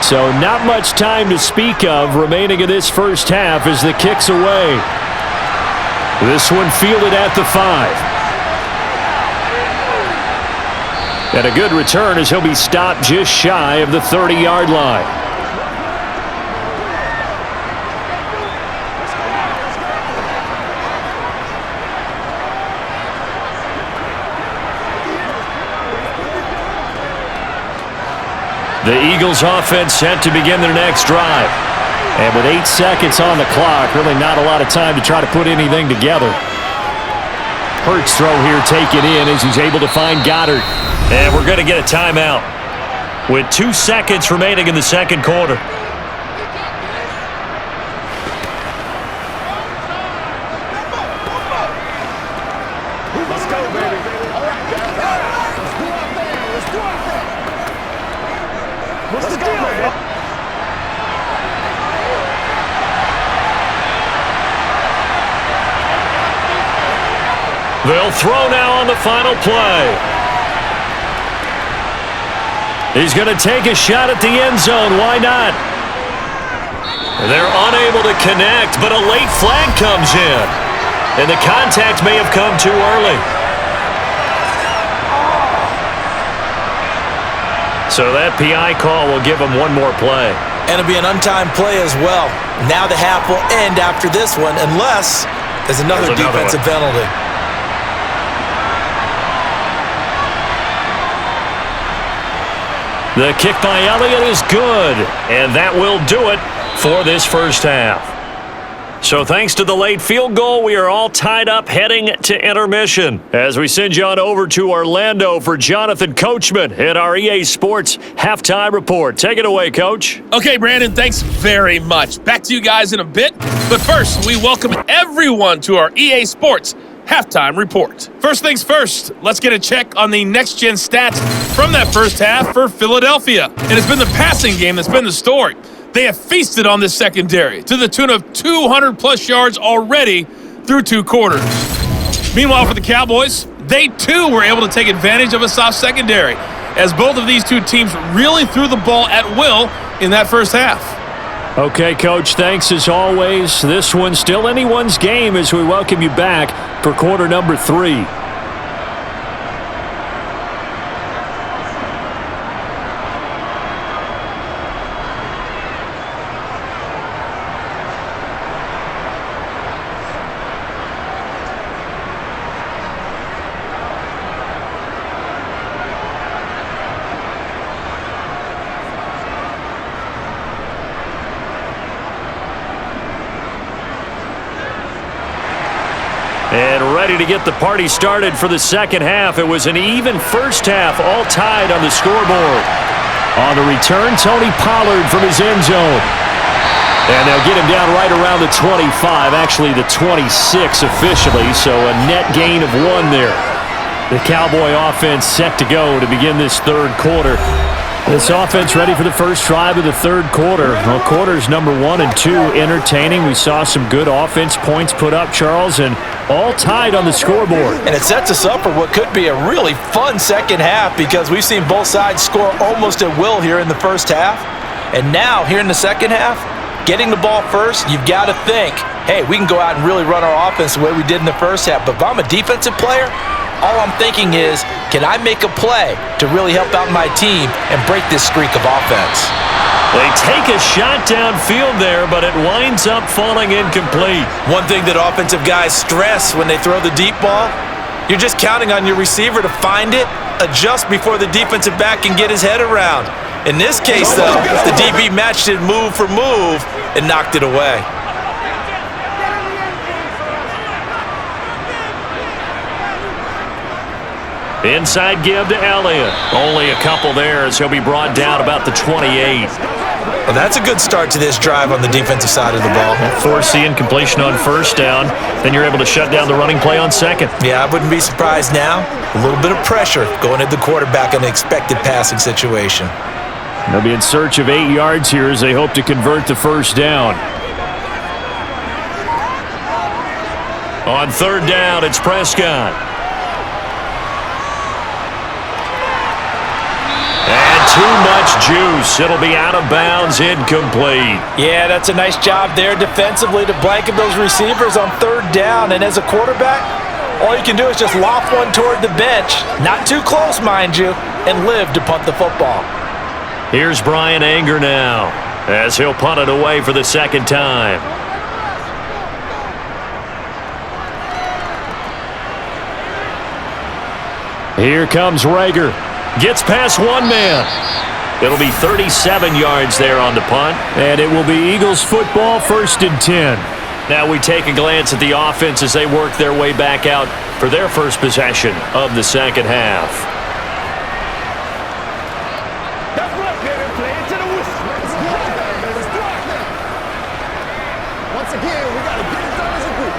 [SPEAKER 2] So not much time to speak of remaining in this first half as the kick's away. This one fielded at the 5. And a good return as he'll be stopped just shy of the 30-yard line. The Eagles offense set to begin their next drive. And with 8 seconds on the clock, really not a lot of time to try to put anything together. Hurts throw here taken in as he's able to find Goddard. And we're going to get a timeout with 2 seconds remaining in the second quarter.
[SPEAKER 4] Let's go, baby. All right, let's go out there. Let's go out there. What's the deal, man?
[SPEAKER 2] They'll throw now on the final play. He's going to take a shot at the end zone. Why not? They're unable to connect, but a late flag comes in. And the contact may have come too early. So that PI call will give him one more play.
[SPEAKER 3] And it'll be an untimed play as well. Now the half will end after this one, unless there's another defensive penalty.
[SPEAKER 2] The kick by Elliott is good, and that will do it for this first half. So thanks to the late field goal, we are all tied up heading to intermission. As we send you on over to Orlando for Jonathan Coachman at our EA Sports Halftime Report. Take it away, Coach.
[SPEAKER 5] Okay, Brandon, thanks very much. Back to you guys in a bit. But first, we welcome everyone to our EA Sports Halftime Report. First things first, let's get a check on the next-gen stats from that first half for Philadelphia. It has been the passing game that's been the story. They have feasted on this secondary to the tune of 200-plus yards already through 2 quarters. Meanwhile, for the Cowboys, they too were able to take advantage of a soft secondary, as both of these two teams really threw the ball at will in that first half.
[SPEAKER 2] Okay, Coach, thanks as always. This one's still anyone's game as we welcome you back for quarter number 3. And ready to get the party started for the second half. It was an even first half, all tied on the scoreboard. On the return, Tony Pollard from his end zone. And they'll get him down right around the 25, actually the 26 officially, so a net gain of 1 there. The Cowboy offense set to go to begin this third quarter. This offense ready for the first drive of the third quarter. Well, quarters number 1 and 2 entertaining. We saw some good offense points put up, Charles, and all tied on the scoreboard.
[SPEAKER 3] And it sets us up for what could be a really fun second half because we've seen both sides score almost at will here in the first half. And now, here in the second half, getting the ball first, you've got to think, hey, we can go out and really run our offense the way we did in the first half. But if I'm a defensive player, all I'm thinking is, can I make a play to really help out my team and break this streak of offense?
[SPEAKER 2] They take a shot downfield there, but it winds up falling incomplete.
[SPEAKER 3] One thing that offensive guys stress when they throw the deep ball, you're just counting on your receiver to find it, adjust before the defensive back can get his head around. In this case, though, the DB matched it move for move and knocked it away.
[SPEAKER 2] Inside give to Elliott. Only a couple there as he'll be brought down about the 28.
[SPEAKER 3] Well, that's a good start to this drive on the defensive side of the ball.
[SPEAKER 2] Force the incompletion on first down. Then you're able to shut down the running play on second.
[SPEAKER 3] Yeah, I wouldn't be surprised now. A little bit of pressure going at the quarterback in an expected passing situation.
[SPEAKER 2] They'll be in search of 8 yards here as they hope to convert the first down. On third down, it's Prescott. Too much juice. It'll be out of bounds, incomplete.
[SPEAKER 3] Yeah, that's a nice job there defensively to blanket those receivers on third down. And as a quarterback, all you can do is just loft one toward the bench, not too close, mind you, and live to punt the football.
[SPEAKER 2] Here's Brian Anger now as he'll punt it away for the second time. Here comes Rager. Gets past one man. It'll be 37 yards there on the punt. And it will be Eagles football, 1st and 10. Now we take a glance at the offense as they work their way back out for their first possession of the second half.
[SPEAKER 4] That's right, baby. Play it to the whistle. Let's go out there, baby. Let's go out there. Once again, we got to get it done as a group.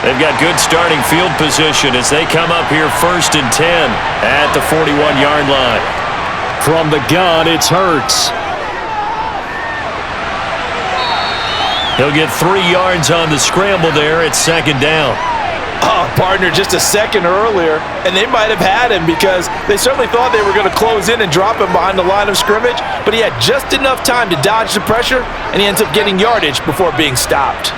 [SPEAKER 2] They've got good starting field position as they come up here 1st and 10 at the 41-yard line. From the gun, it's Hurts. He'll get 3 yards on the scramble there at 2nd down.
[SPEAKER 3] Oh, partner, just a second earlier, and they might have had him because they certainly thought they were going to close in and drop him behind the line of scrimmage, but he had just enough time to dodge the pressure, and he ends up getting yardage before being stopped.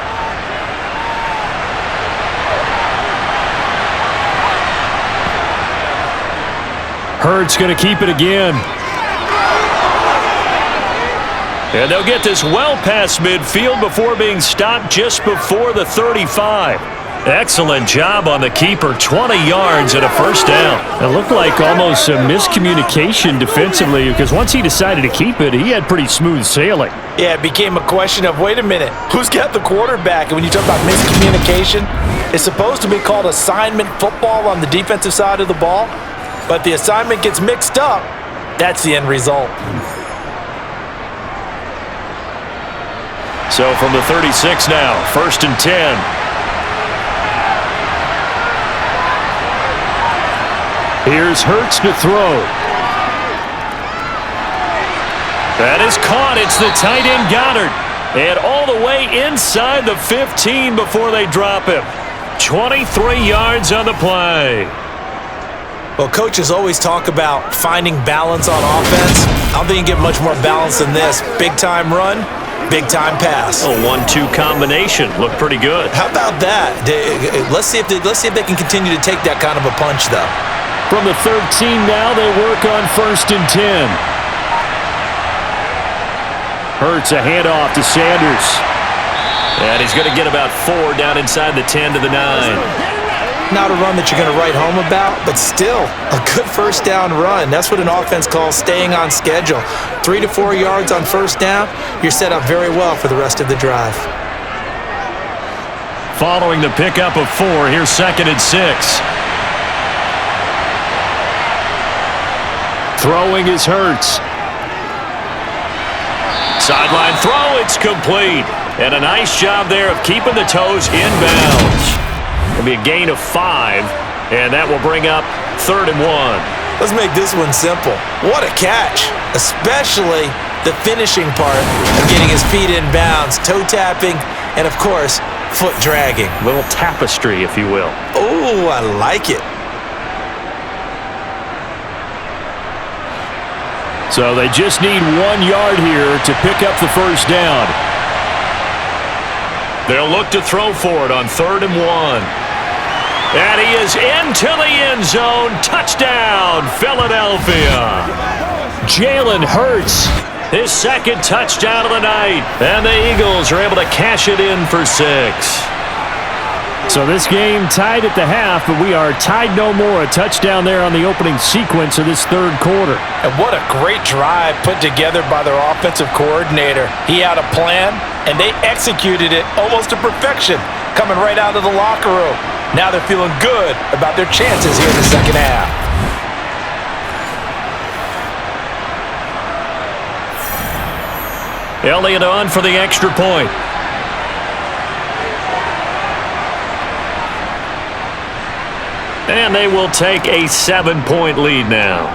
[SPEAKER 2] Hurts going to keep it again. And they'll get this well past midfield before being stopped just before the 35. Excellent job on the keeper, 20 yards and a 1st down.
[SPEAKER 6] It looked like almost a miscommunication defensively because once he decided to keep it, he had pretty smooth sailing.
[SPEAKER 3] Yeah, it became a question of, wait a minute, who's got the quarterback? And when you talk about miscommunication, it's supposed to be called assignment football on the defensive side of the ball, but the assignment gets mixed up. That's the end result.
[SPEAKER 2] So from the 36 now, 1st and 10.
[SPEAKER 6] Here's Hurts to throw.
[SPEAKER 2] That is caught. It's the tight end Goddard. And all the way inside the 15 before they drop him. 23 yards on the play.
[SPEAKER 3] Well, coaches always talk about finding balance on offense. I don't think you get much more balance than this. Big-time run, big-time pass.
[SPEAKER 2] A 1-2 combination. Looked pretty good.
[SPEAKER 3] How about that? Let's see if they can continue to take that kind of a punch, though.
[SPEAKER 6] From the 13 now, they work on 1st and 10. Hurts a handoff to Sanders.
[SPEAKER 2] And he's going to get about 4 down inside the 10 to the 9.
[SPEAKER 3] Not a run that you're going to write home about, but still a good 1st down run. That's what an offense calls staying on schedule. 3 to 4 yards on 1st down, you're set up very well for the rest of the drive.
[SPEAKER 2] Following the pickup of 4, here's 2nd and 6.
[SPEAKER 6] Throwing is Hurts.
[SPEAKER 2] Sideline throw, it's complete. And a nice job there of keeping the toes inbounds. It'll be a gain of 5, and that will bring up 3rd and 1.
[SPEAKER 3] Let's make this one simple. What a catch, especially the finishing part of getting his feet in bounds, toe tapping, and of course, foot dragging.
[SPEAKER 2] Little tapestry, if you will.
[SPEAKER 3] Oh, I like it.
[SPEAKER 6] So they just need 1 yard here to pick up the 1st down.
[SPEAKER 2] They'll look to throw for it on 3rd and 1. And he is into the end zone. Touchdown, Philadelphia.
[SPEAKER 6] Jalen Hurts.
[SPEAKER 2] His 2nd touchdown of the night. And the Eagles are able to cash it in for 6.
[SPEAKER 6] So this game tied at the half, but we are tied no more. A touchdown there on the opening sequence of this 3rd quarter.
[SPEAKER 3] And what a great drive put together by their offensive coordinator. He had a plan, and they executed it almost to perfection, coming right out of the locker room. Now they're feeling good about their chances here in the 2nd half.
[SPEAKER 2] Elliott on for the extra point. And they will take a 7-point lead now.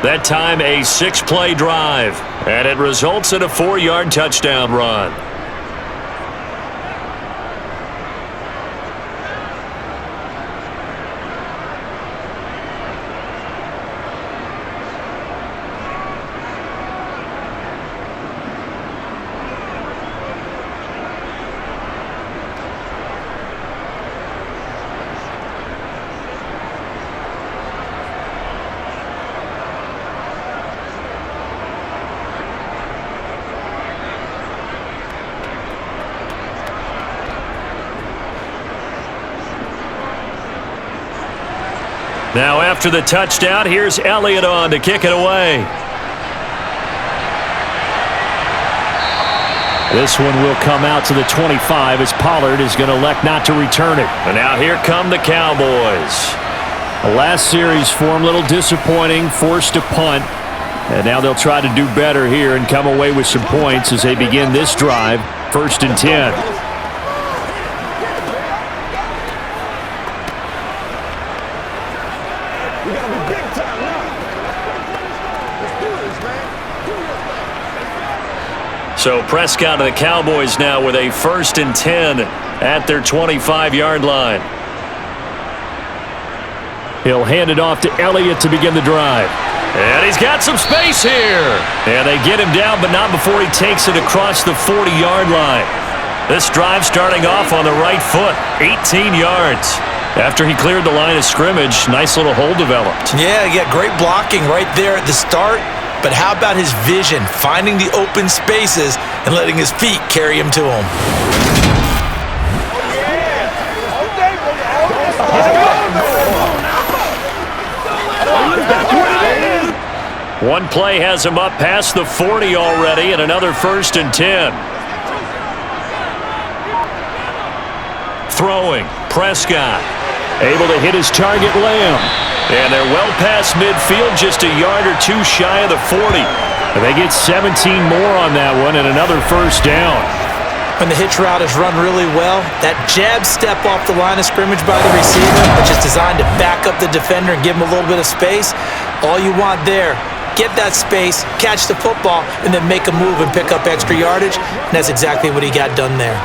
[SPEAKER 2] That time a 6-play drive. And it results in a 4-yard touchdown run. Now after the touchdown, here's Elliott on to kick it away.
[SPEAKER 6] This one will come out to the 25 as Pollard is going to elect not to return it.
[SPEAKER 2] And now here come the Cowboys.
[SPEAKER 6] The last series for them, a little disappointing, forced a punt. And now they'll try to do better here and come away with some points as they begin this drive. 1st and 10.
[SPEAKER 2] So Prescott of the Cowboys now with a 1st and 10 at their 25-yard line.
[SPEAKER 6] He'll hand it off to Elliott to begin the drive.
[SPEAKER 2] And he's got some space here. And they get him down, but not before he takes it across the 40-yard line. This drive starting off on the right foot, 18 yards. After he cleared the line of scrimmage, nice little hole developed.
[SPEAKER 3] Yeah, great blocking right there at the start. But how about his vision, finding the open spaces and letting his feet carry him to him?
[SPEAKER 2] One play has him up past the 40 already, and another 1st and 10. Throwing, Prescott.
[SPEAKER 6] Able to hit his target, Lamb.
[SPEAKER 2] And they're well past midfield, just a yard or two shy of the 40.
[SPEAKER 6] And they get 17 more on that one and another 1st down.
[SPEAKER 3] When the hitch route is run really well, that jab step off the line of scrimmage by the receiver, which is designed to back up the defender and give him a little bit of space, all you want there, get that space, catch the football, and then make a move and pick up extra yardage. And that's exactly what he got done there.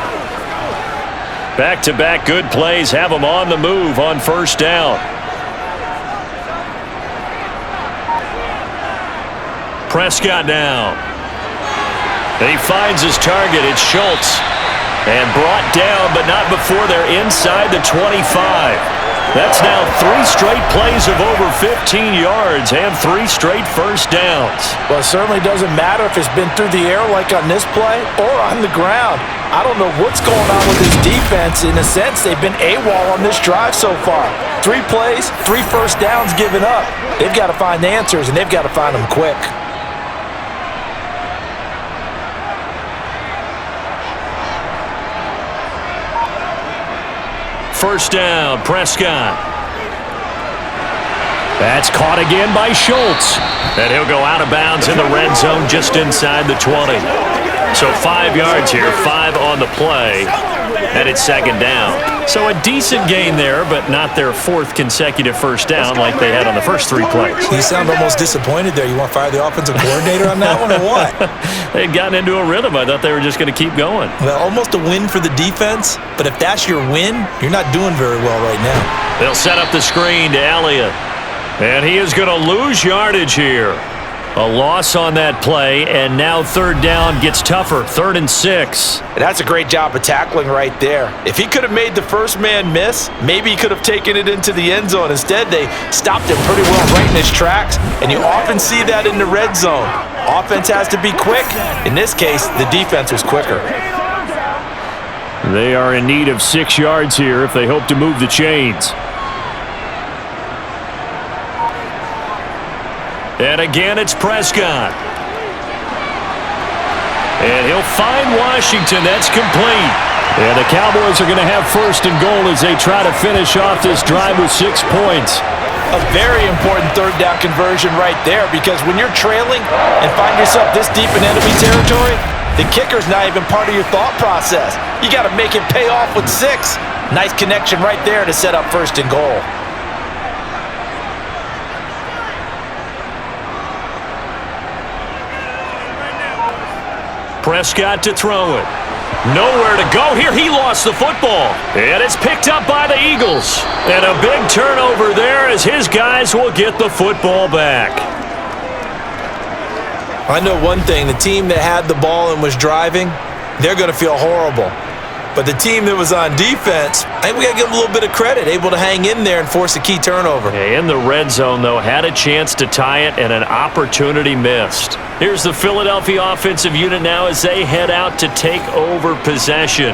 [SPEAKER 2] Back-to-back good plays have him on the move on 1st down. Prescott now. And he finds his target. It's Schultz. And brought down, but not before they're inside the 25. That's now 3 straight plays of over 15 yards and 3 straight 1st downs.
[SPEAKER 3] Well, it certainly doesn't matter if it's been through the air like on this play or on the ground. I don't know what's going on with this defense. In a sense, they've been AWOL on this drive so far. 3 plays, 3 1st downs given up. They've got to find answers, and they've got to find them quick.
[SPEAKER 2] First down, Prescott.
[SPEAKER 6] That's caught again by Schultz.
[SPEAKER 2] And he'll go out of bounds in the red zone just inside the 20. So 5 yards here, 5 on the play, and it's 2nd down. So a decent gain there, but not their 4th consecutive 1st down like they had on the first 3 plays.
[SPEAKER 3] You sound almost disappointed there. You want to fire the offensive coordinator on that one or what?
[SPEAKER 2] They'd gotten into a rhythm. I thought they were just going to keep going.
[SPEAKER 3] Well, almost a win for the defense, but if that's your win, you're not doing very well right now.
[SPEAKER 2] They'll set up the screen to Elliott, and he is going to lose yardage here. A loss on that play, and now 3rd down gets tougher, 3rd and 6.
[SPEAKER 3] That's a great job of tackling right there. If he could have made the first man miss, maybe he could have taken it into the end zone. Instead, they stopped him pretty well right in his tracks, and you often see that in the red zone. Offense has to be quick. In this case, the defense was quicker.
[SPEAKER 6] They are in need of 6 yards here if they hope to move the chains.
[SPEAKER 2] And again, it's Prescott. And he'll find Washington. That's complete.
[SPEAKER 6] And the Cowboys are going to have 1st and goal as they try to finish off this drive with 6 points.
[SPEAKER 3] A very important 3rd down conversion right there, because when you're trailing and find yourself this deep in enemy territory, the kicker's not even part of your thought process. You got to make it pay off with 6. Nice connection right there to set up 1st and goal.
[SPEAKER 2] Prescott to throw it. Nowhere to go here. He lost the football. And it's picked up by the Eagles. And a big turnover there as his guys will get the football back.
[SPEAKER 3] I know one thing. The team that had the ball and was driving, they're going to feel horrible. But the team that was on defense, I think we got to give them a little bit of credit, able to hang in there and force a key turnover.
[SPEAKER 2] In the red zone, though, had a chance to tie it and an opportunity missed. Here's the Philadelphia offensive unit now as they head out to take over possession.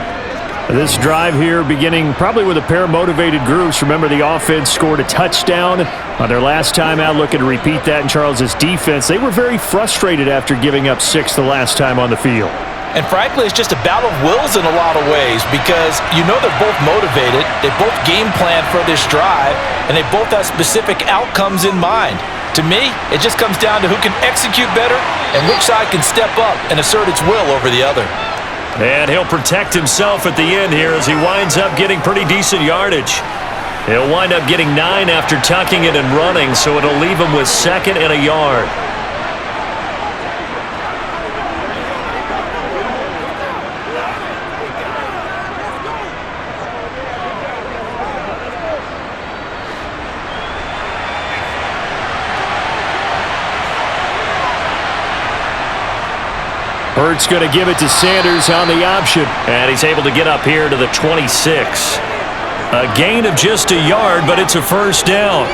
[SPEAKER 6] This drive here beginning probably with a pair of motivated groups. Remember, the offense scored a touchdown on their last time out. Looking to repeat that in Charles's defense. They were very frustrated after giving up 6 the last time on the field.
[SPEAKER 3] And frankly, it's just a battle of wills in a lot of ways, because you know they're both motivated, they both game plan for this drive, and they both have specific outcomes in mind. To me, it just comes down to who can execute better and which side can step up and assert its will over the other.
[SPEAKER 2] And he'll protect himself at the end here as he winds up getting pretty decent yardage. He'll wind up getting 9 after tucking it and running, so it'll leave him with 2nd and a yard.
[SPEAKER 6] Hurts going to give it to Sanders on the option.
[SPEAKER 2] And he's able to get up here to the 26. A gain of just a yard, but it's a first down.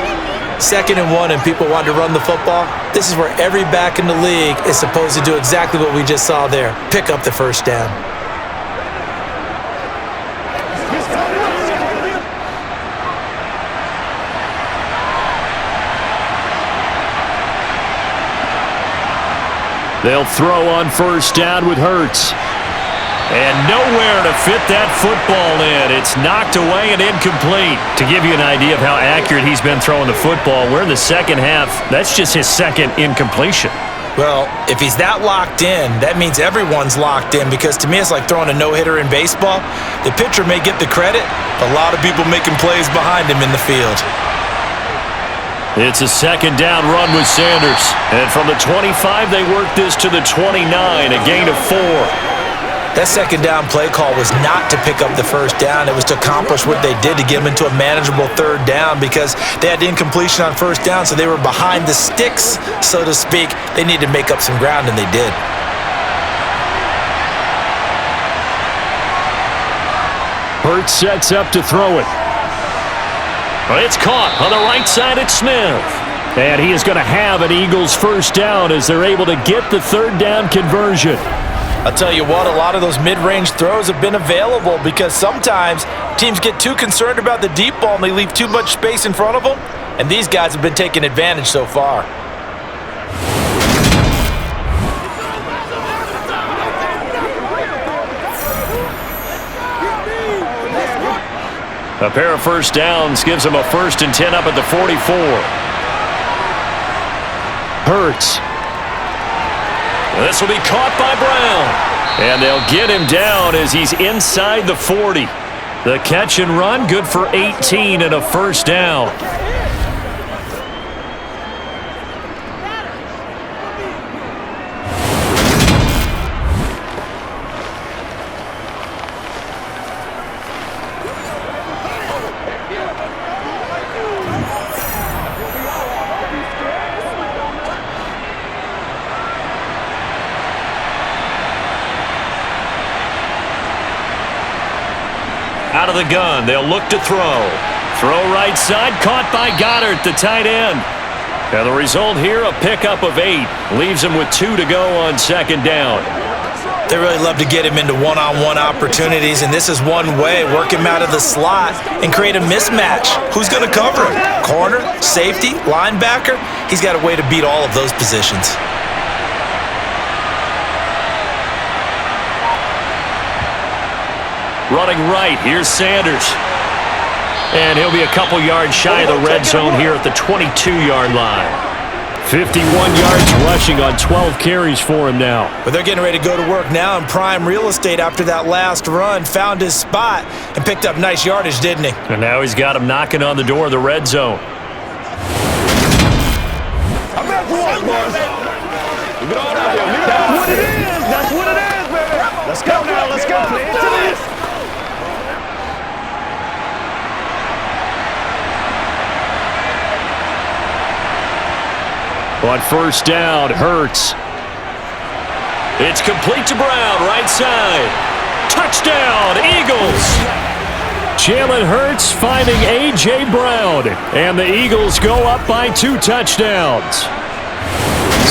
[SPEAKER 3] 2nd and 1 and people want to run the football. This is where every back in the league is supposed to do exactly what we just saw there. Pick up the first down.
[SPEAKER 6] They'll throw on first down with Hurts.
[SPEAKER 2] And nowhere to fit that football in. It's knocked away and incomplete. To give you an idea of how accurate he's been throwing the football, we're in the second half. That's just his second incompletion.
[SPEAKER 3] Well, if he's that locked in, that means everyone's locked in, because to me it's like throwing a no-hitter in baseball. The pitcher may get the credit, but a lot of people making plays behind him in the field.
[SPEAKER 2] It's a second down run with Sanders. And from the 25, they work this to the 29, a gain of 4.
[SPEAKER 3] That second down play call was not to pick up the first down. It was to accomplish what they did, to get them into a manageable third down, because they had the incompletion on first down, so they were behind the sticks, so to speak. They needed to make up some ground, and they did.
[SPEAKER 6] Hurts sets up to throw it.
[SPEAKER 2] It's caught on the right side at Smith.
[SPEAKER 6] And he is going to have an Eagles first down as they're able to get the third down conversion.
[SPEAKER 3] I'll tell you what, a lot of those mid-range throws have been available, because sometimes teams get too concerned about the deep ball and they leave too much space in front of them, and these guys have been taking advantage so far.
[SPEAKER 2] A pair of first downs gives them a 1st and 10 up at the 44.
[SPEAKER 6] Hurts.
[SPEAKER 2] This will be caught by Brown. And they'll get him down as he's inside the 40. The catch and run, good for 18 and a first down. Out of the gun, they'll look to throw. Throw right side, caught by Goddard, the tight end. Now the result here, a pickup of 8. Leaves him with 2 to go on second down.
[SPEAKER 3] They really love to get him into one-on-one opportunities, and this is one way. Work him out of the slot and create a mismatch. Who's going to cover him? Corner, safety, linebacker? He's got a way to beat all of those positions.
[SPEAKER 2] Running right, here's Sanders. And he'll be a couple yards shy of the red zone here at the 22-yard line.
[SPEAKER 6] 51 yards rushing on 12 carries for him now.
[SPEAKER 3] But they're getting ready to go to work now in prime real estate after that last run. Found his spot and picked up nice yardage, didn't he?
[SPEAKER 2] And now he's got him knocking on the door of the red zone.
[SPEAKER 4] I'm back for what, boys? Leave it all out here. That's what it is. That's what it is, baby. Let's go now. Let's go. Play into this.
[SPEAKER 6] On first down, Hurts.
[SPEAKER 2] It's complete to Brown, right side. Touchdown, Eagles!
[SPEAKER 6] Jalen Hurts finding A.J. Brown. And the Eagles go up by 2 touchdowns.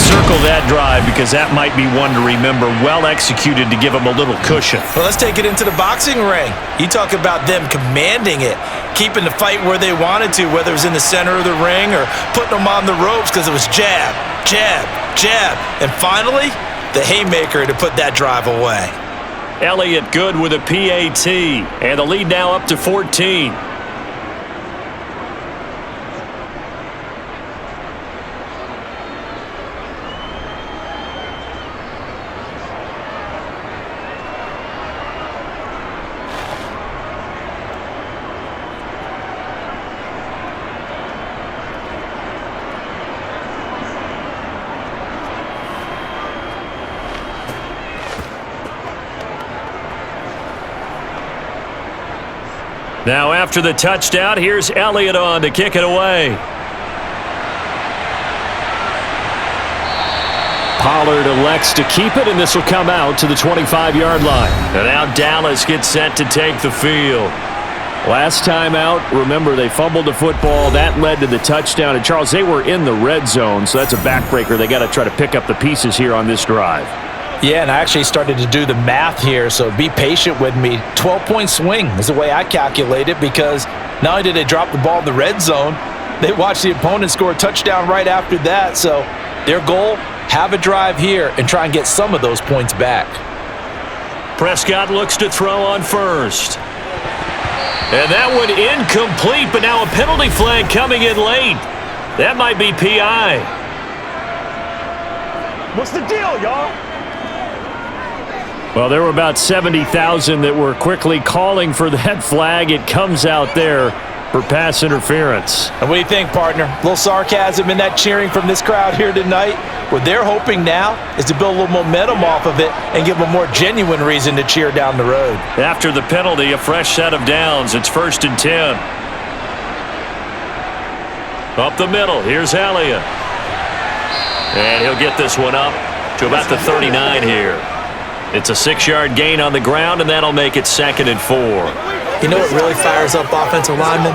[SPEAKER 2] Circle that drive, because that might be one to remember. Well executed to give them a little cushion.
[SPEAKER 3] Well, let's take it into the boxing ring. You talk about them commanding it, keeping the fight where they wanted to, whether it was in the center of the ring or putting them on the ropes, because it was jab, jab, jab. And finally, the haymaker to put that drive away.
[SPEAKER 2] Elliott good with a PAT. And the lead now up to 14. Now after the touchdown, here's Elliott on to kick it away.
[SPEAKER 6] Pollard elects to keep it, and this will come out to the 25-yard line. And now Dallas gets set to take the field. Last time out, remember, they fumbled the football. That led to the touchdown. And, Charles, they were in the red zone, so that's a backbreaker. They got to try to pick up the pieces here on this drive.
[SPEAKER 3] Yeah, and I actually started to do the math here, so be patient with me. 12-point swing is the way I calculate it, because not only did they drop the ball in the red zone, they watched the opponent score a touchdown right after that. So their goal, have a drive here and try and get some of those points back.
[SPEAKER 2] Prescott looks to throw on first. And that one incomplete, but now a penalty flag coming in late. That might be PI.
[SPEAKER 4] What's the deal, y'all?
[SPEAKER 6] Well, there were about 70,000 that were quickly calling for that flag. It comes out there for pass interference.
[SPEAKER 3] And what do you think, partner? A little sarcasm in that cheering from this crowd here tonight. What they're hoping now is to build a little momentum off of it and give them a more genuine reason to cheer down the road.
[SPEAKER 2] After the penalty, a fresh set of downs. It's 1st and 10. Up the middle, here's Elliott. And he'll get this one up to about the 39 here. It's a 6-yard gain on the ground, and that'll make it 2nd and 4.
[SPEAKER 3] You know what really fires up offensive linemen?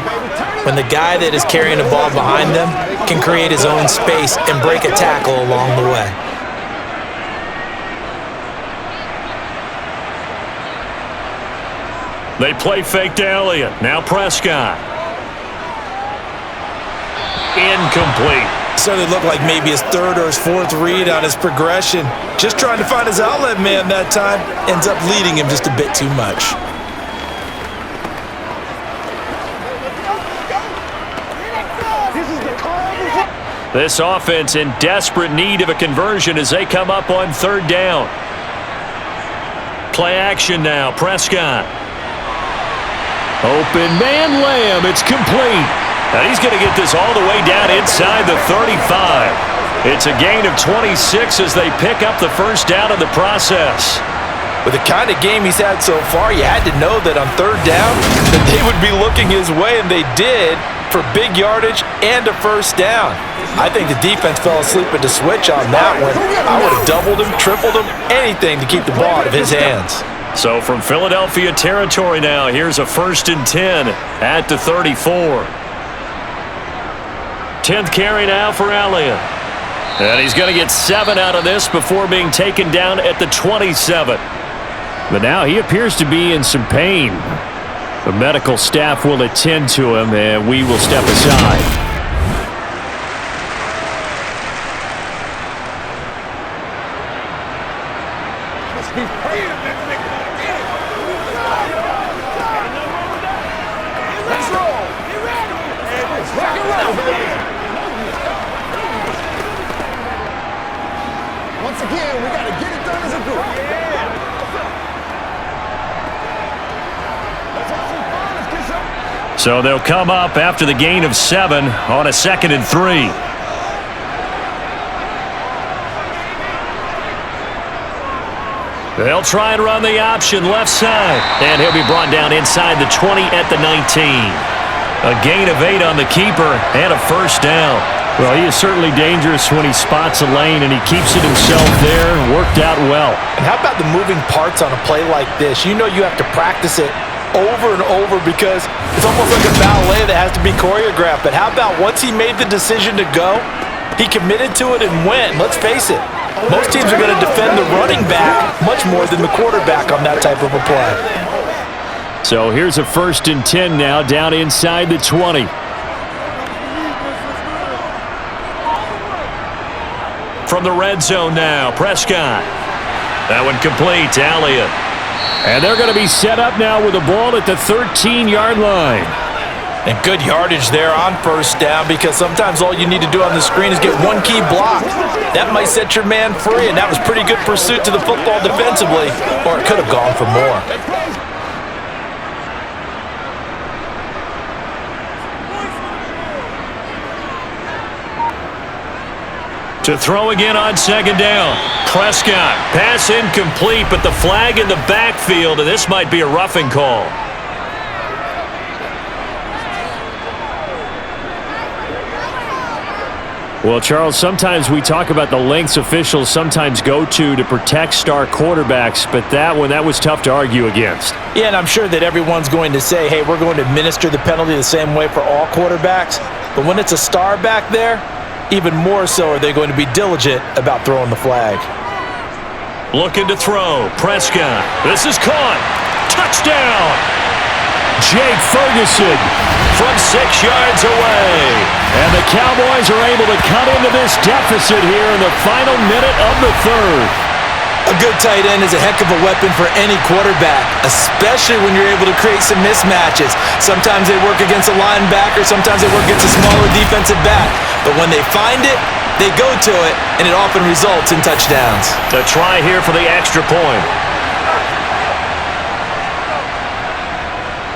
[SPEAKER 3] When the guy that is carrying the ball behind them can create his own space and break a tackle along the way.
[SPEAKER 2] They play fake to Elliott. Now Prescott. Incomplete.
[SPEAKER 3] Certainly looked like maybe his 3rd or his 4th read on his progression. Just trying to find his outlet man that time. Ends up leading him just a bit too much.
[SPEAKER 2] This offense in desperate need of a conversion as they come up on 3rd down. Play action now. Prescott.
[SPEAKER 6] Open man, Lamb. It's complete.
[SPEAKER 2] And he's going to get this all the way down inside the 35. It's a gain of 26 as they pick up the 1st down in the process.
[SPEAKER 3] With the kind of game he's had so far, you had to know that on 3rd down that they would be looking his way, and they did, for big yardage and a 1st down. I think the defense fell asleep at the switch on that one. I would have doubled him, tripled him, anything to keep the ball out of his hands.
[SPEAKER 2] So from Philadelphia territory now, here's a 1st and 10 at the 34. 10th carry now for Elliott. And he's going to get 7 out of this before being taken down at the 27.
[SPEAKER 6] But now he appears to be in some pain. The medical staff will attend to him, and we will step aside.
[SPEAKER 4] Let's roll. Rock and roll, baby. Once again, we got to get it done as a group.
[SPEAKER 2] So they'll come up after the gain of 7 on a 2nd and 3. They'll try and run the option left side. And he'll be brought down inside the 20 at the 19. A gain of 8 on the keeper and a 1st down.
[SPEAKER 6] Well, he is certainly dangerous when he spots a lane, and he keeps it himself there. Worked out well.
[SPEAKER 3] And how about the moving parts on a play like this? You know you have to practice it over and over because it's almost like a ballet that has to be choreographed. But how about once he made the decision to go, he committed to it and went. Let's face it, most teams are going to defend the running back much more than the quarterback on that type of a play.
[SPEAKER 6] So here's a 1st and 10 now down inside the 20.
[SPEAKER 2] From the red zone now, Prescott. That one complete to Elliott.
[SPEAKER 6] And they're going to be set up now with the ball at the 13-yard line.
[SPEAKER 3] And good yardage there on 1st down because sometimes all you need to do on the screen is get one key block. That might set your man free, and that was pretty good pursuit to the football defensively, or it could have gone for more.
[SPEAKER 2] To throw again on 2nd down. Prescott, pass incomplete, but the flag in the backfield, and this might be a roughing call.
[SPEAKER 6] Well, Charles, sometimes we talk about the lengths officials sometimes go to protect star quarterbacks, but that was tough to argue against.
[SPEAKER 3] Yeah, and I'm sure that everyone's going to say, hey, we're going to administer the penalty the same way for all quarterbacks. But when it's a star back there, even more so are they going to be diligent about throwing the flag.
[SPEAKER 2] Looking to throw. Prescott. This is caught. Touchdown.
[SPEAKER 6] Jake Ferguson
[SPEAKER 2] from 6 yards away.
[SPEAKER 6] And the Cowboys are able to cut into this deficit here in the final minute of the third.
[SPEAKER 3] A good tight end is a heck of a weapon for any quarterback, especially when you're able to create some mismatches. Sometimes they work against a linebacker, sometimes they work against a smaller defensive back. But when they find it, they go to it, and it often results in touchdowns.
[SPEAKER 2] The try here for the extra point.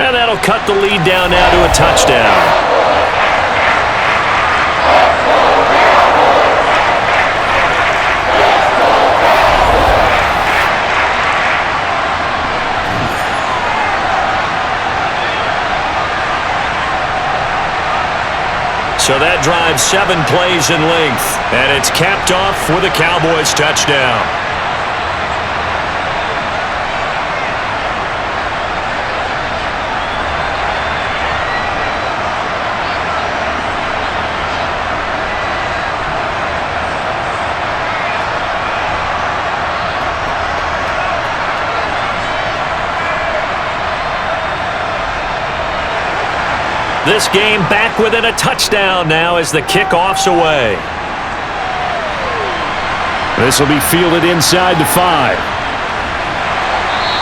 [SPEAKER 2] And that'll cut the lead down now to a touchdown. So that drives 7 plays in length, and it's capped off with a Cowboys touchdown. This game back within a touchdown now as the kickoff's away.
[SPEAKER 6] This will be fielded inside the 5.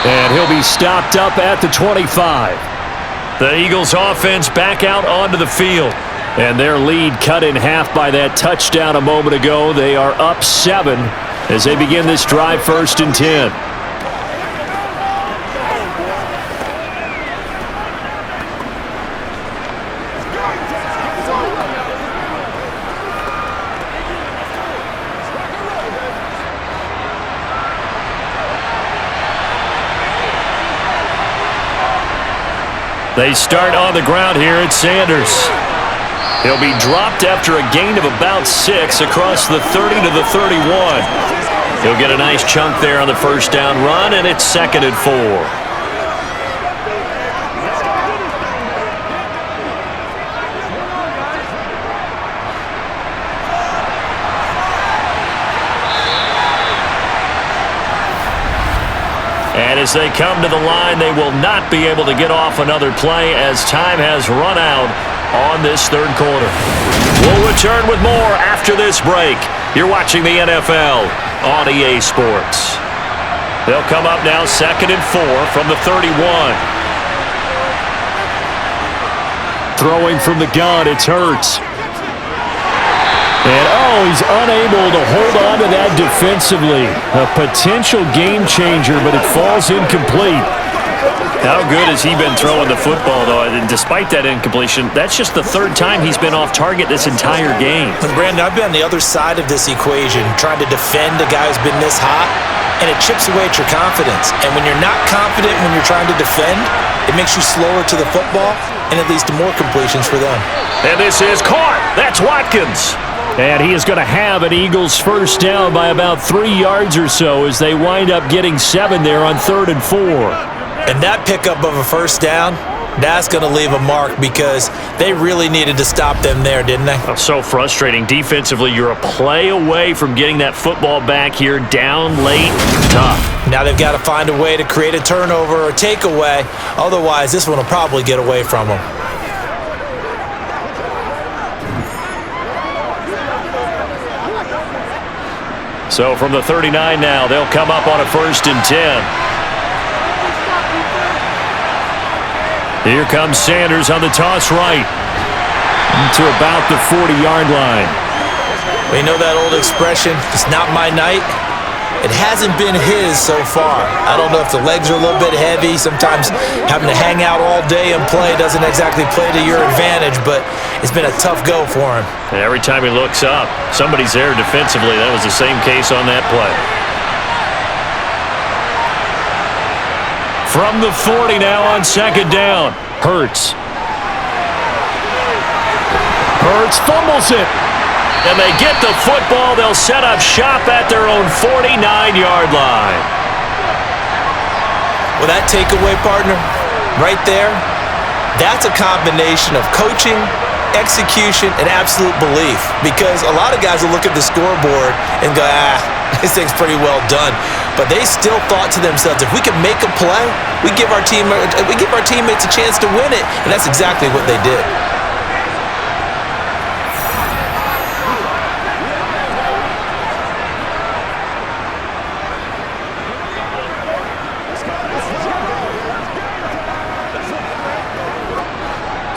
[SPEAKER 6] And he'll be stopped up at the 25.
[SPEAKER 2] The Eagles offense back out onto the field.
[SPEAKER 6] And their lead cut in half by that touchdown a moment ago. They are up 7 as they begin this drive 1st and 10.
[SPEAKER 2] They start on the ground here at Sanders. He'll be dropped after a gain of about 6 across the 30 to the 31. He'll get a nice chunk there on the first down run, and it's 2nd and 4. And as they come to the line, they will not be able to get off another play as time has run out on this 3rd quarter. We'll return with more after this break. You're watching the NFL on EA Sports. They'll come up now 2nd and 4 from the 31.
[SPEAKER 6] Throwing from the gun, it's Hurts. And, he's unable to hold on to that defensively. A potential game changer, but it falls incomplete.
[SPEAKER 2] How good has he been throwing the football, though? And despite that incompletion, that's just the 3rd time he's been off target this entire game.
[SPEAKER 3] And Brandon, I've been on the other side of this equation, trying to defend a guy who's been this hot, and it chips away at your confidence. And when you're not confident when you're trying to defend, it makes you slower to the football, and it leads to more completions for them.
[SPEAKER 2] And this is caught. That's Watkins.
[SPEAKER 6] And he is going to have an Eagles first down by about 3 yards or so as they wind up getting 7 there on 3rd and 4.
[SPEAKER 3] And that pickup of a first down, that's going to leave a mark because they really needed to stop them there, didn't they?
[SPEAKER 2] Oh, so frustrating. Defensively, you're a play away from getting that football back here down late. Tough.
[SPEAKER 3] Now they've got to find a way to create a turnover or takeaway. Otherwise, this one will probably get away from them.
[SPEAKER 2] So from the 39 now, they'll come up on a 1st and 10. Here comes Sanders on the toss right.
[SPEAKER 6] To about the 40-yard line.
[SPEAKER 3] We know that old expression, it's not my night. It hasn't been his so far. I don't know if the legs are a little bit heavy. Sometimes having to hang out all day and play doesn't exactly play to your advantage, but it's been a tough go for him.
[SPEAKER 2] And every time he looks up, somebody's there defensively. That was the same case on that play. From the 40 now on 2nd down.
[SPEAKER 6] Hurts fumbles it.
[SPEAKER 2] And they get the football. They'll set up shop at their own 49-yard line.
[SPEAKER 3] Well, that takeaway, partner, right there, that's a combination of coaching, execution, and absolute belief. Because a lot of guys will look at the scoreboard and go, this thing's pretty well done. But they still thought to themselves, if we can make a play, we give our teammates a chance to win it. And that's exactly what they did.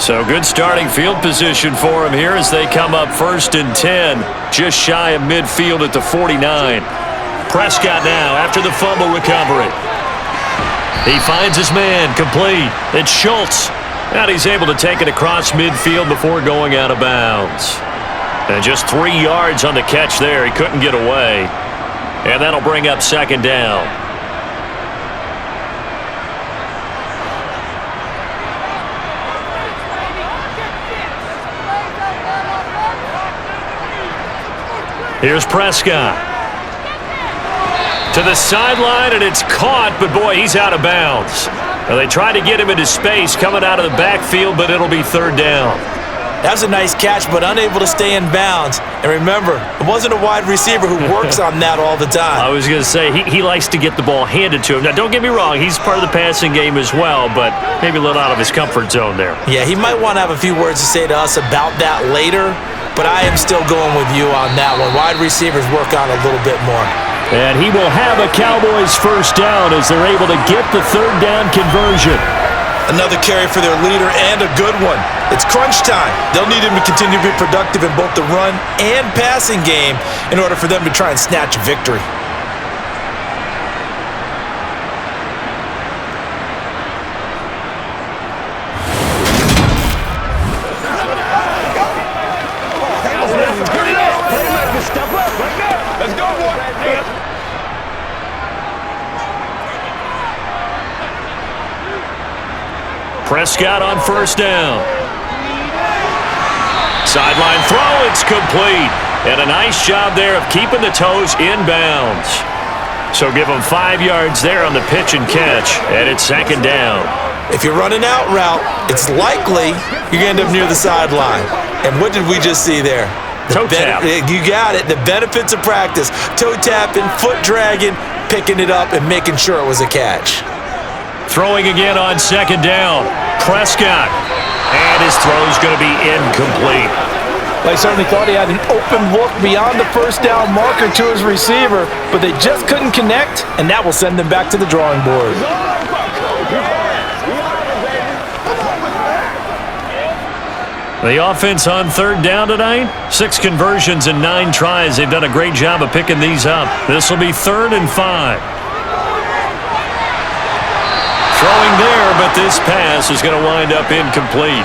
[SPEAKER 2] So good starting field position for him here as they come up 1st and 10, just shy of midfield at the 49. Prescott now after the fumble recovery. He finds his man complete. It's Schultz. And he's able to take it across midfield before going out of bounds. And just 3 yards on the catch there. He couldn't get away. And that'll bring up 2nd down. Here's Prescott. To the sideline, and it's caught, but boy, he's out of bounds. Well, they tried to get him into space coming out of the backfield, but it'll be 3rd down.
[SPEAKER 3] That was a nice catch, but unable to stay in bounds. And remember, it wasn't a wide receiver who works on that all the time.
[SPEAKER 2] I was going to say, he likes to get the ball handed to him. Now, don't get me wrong, he's part of the passing game as well, but maybe a little out of his comfort zone there.
[SPEAKER 3] Yeah, he might want to have a few words to say to us about that later, but I am still going with you on that one. Wide receivers work on a little bit more.
[SPEAKER 2] And he will have a Cowboys 1st down as they're able to get the 3rd down conversion.
[SPEAKER 3] Another carry for their leader and a good one. It's crunch time. They'll need him to continue to be productive in both the run and passing game in order for them to try and snatch a victory.
[SPEAKER 2] Prescott on 1st down. Sideline throw, it's complete. And a nice job there of keeping the toes in bounds. So give them 5 yards there on the pitch and catch, and it's 2nd down.
[SPEAKER 3] If you're running out route, it's likely you're going to end up near the sideline. And what did we just see there?
[SPEAKER 2] Toe tap.
[SPEAKER 3] You got it. The benefits of practice. Toe tapping, foot dragging, picking it up, and making sure it was a catch.
[SPEAKER 2] Throwing again on 2nd down. Prescott. And his throw's going to be incomplete.
[SPEAKER 3] They certainly thought he had an open look beyond the 1st down marker to his receiver, but they just couldn't connect, and that will send them back to the drawing board.
[SPEAKER 2] The offense on 3rd down tonight, 6 conversions and 9 tries. They've done a great job of picking these up. This will be 3rd and 5. Throwing there, but this pass is going to wind up incomplete.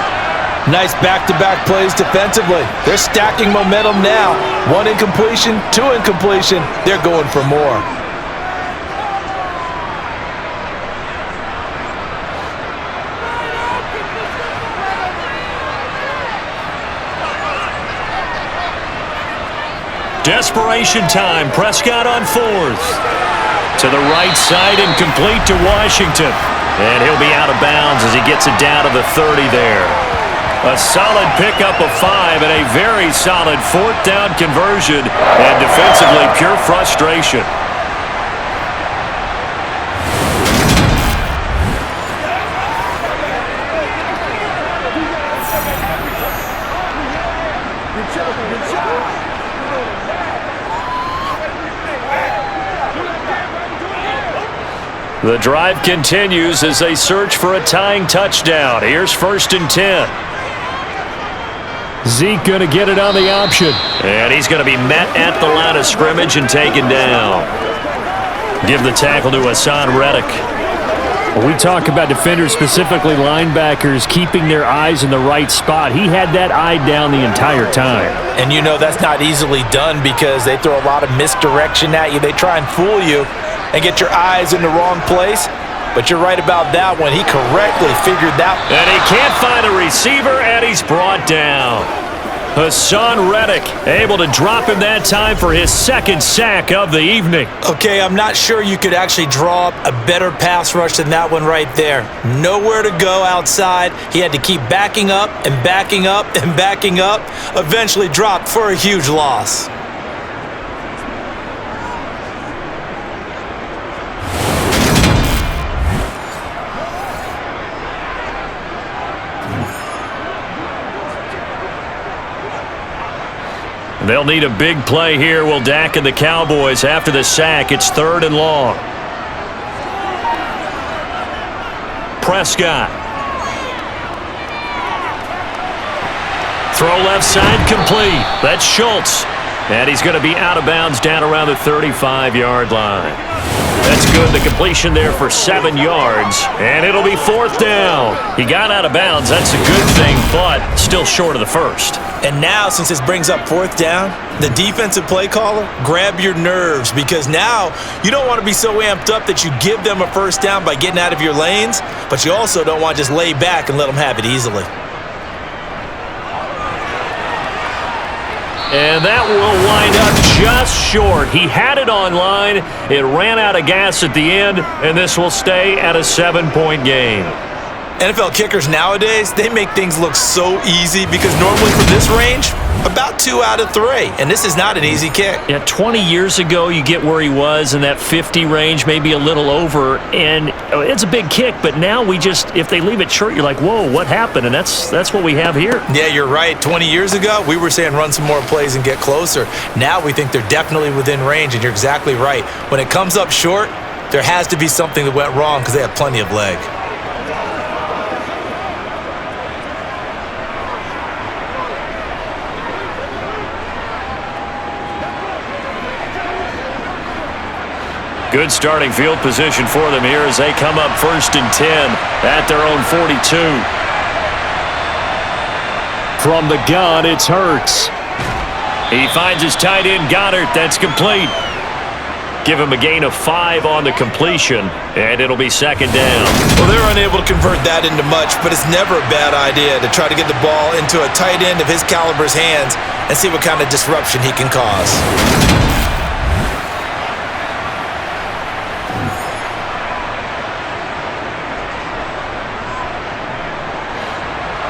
[SPEAKER 3] Nice back-to-back plays defensively. They're stacking momentum now. 1 incompletion, 2 incompletion. They're going for more.
[SPEAKER 2] Desperation time. Prescott on 4th. To the right side, incomplete to Washington. And he'll be out of bounds as he gets it down to the 30 there. A solid pickup of 5 and a very solid 4th down conversion. And defensively, pure frustration. The drive continues as they search for a tying touchdown. Here's 1st and 10.
[SPEAKER 6] Zeke going to get it on the option.
[SPEAKER 2] And he's going to be met at the line of scrimmage and taken down. Give the tackle to Hassan Reddick.
[SPEAKER 6] When we talk about defenders, specifically linebackers, keeping their eyes in the right spot. He had that eye down the entire time.
[SPEAKER 3] And you know that's not easily done because they throw a lot of misdirection at you. They try and fool you and get your eyes in the wrong place. But you're right about that one. He correctly figured that.
[SPEAKER 2] And he can't find a receiver, and he's brought down. Hassan Reddick able to drop him that time for his second sack of the evening.
[SPEAKER 3] Okay, I'm not sure you could actually draw up a better pass rush than that one right there. Nowhere to go outside. He had to keep backing up and backing up and backing up. Eventually dropped for a huge loss.
[SPEAKER 2] They'll need a big play here, will Dak and the Cowboys. After the sack, it's 3rd and long. Prescott. Throw left side complete. That's Schultz. And he's going to be out of bounds down around the 35-yard line. That's good. The completion there for 7 yards. And it'll be 4th down. He got out of bounds. That's a good thing, but still short of the first.
[SPEAKER 3] And now, since this brings up 4th down, the defensive play caller, grab your nerves, because now you don't want to be so amped up that you give them a 1st down by getting out of your lanes, but you also don't want to just lay back and let them have it easily.
[SPEAKER 2] And that will wind up just short. He had it on line. It ran out of gas at the end, and this will stay at a 7-point game.
[SPEAKER 3] NFL kickers nowadays, they make things look so easy because normally from this range, about 2 out of 3. And this is not an easy kick.
[SPEAKER 2] Yeah, 20 years ago, you get where he was in that 50 range, maybe a little over, and it's a big kick. But now we just, if they leave it short, you're like, whoa, what happened? And that's what we have here.
[SPEAKER 3] Yeah, you're right. 20 years ago, we were saying run some more plays and get closer. Now we think they're definitely within range, and you're exactly right. When it comes up short, there has to be something that went wrong because they have plenty of leg.
[SPEAKER 2] Good starting field position for them here as they come up 1st and 10 at their own 42.
[SPEAKER 6] From the gun, it's Hurts.
[SPEAKER 2] He finds his tight end, Goddard. That's complete. Give him a gain of 5 on the completion, and it'll be 2nd down.
[SPEAKER 3] Well, they're unable to convert that into much, but it's never a bad idea to try to get the ball into a tight end of his caliber's hands and see what kind of disruption he can cause.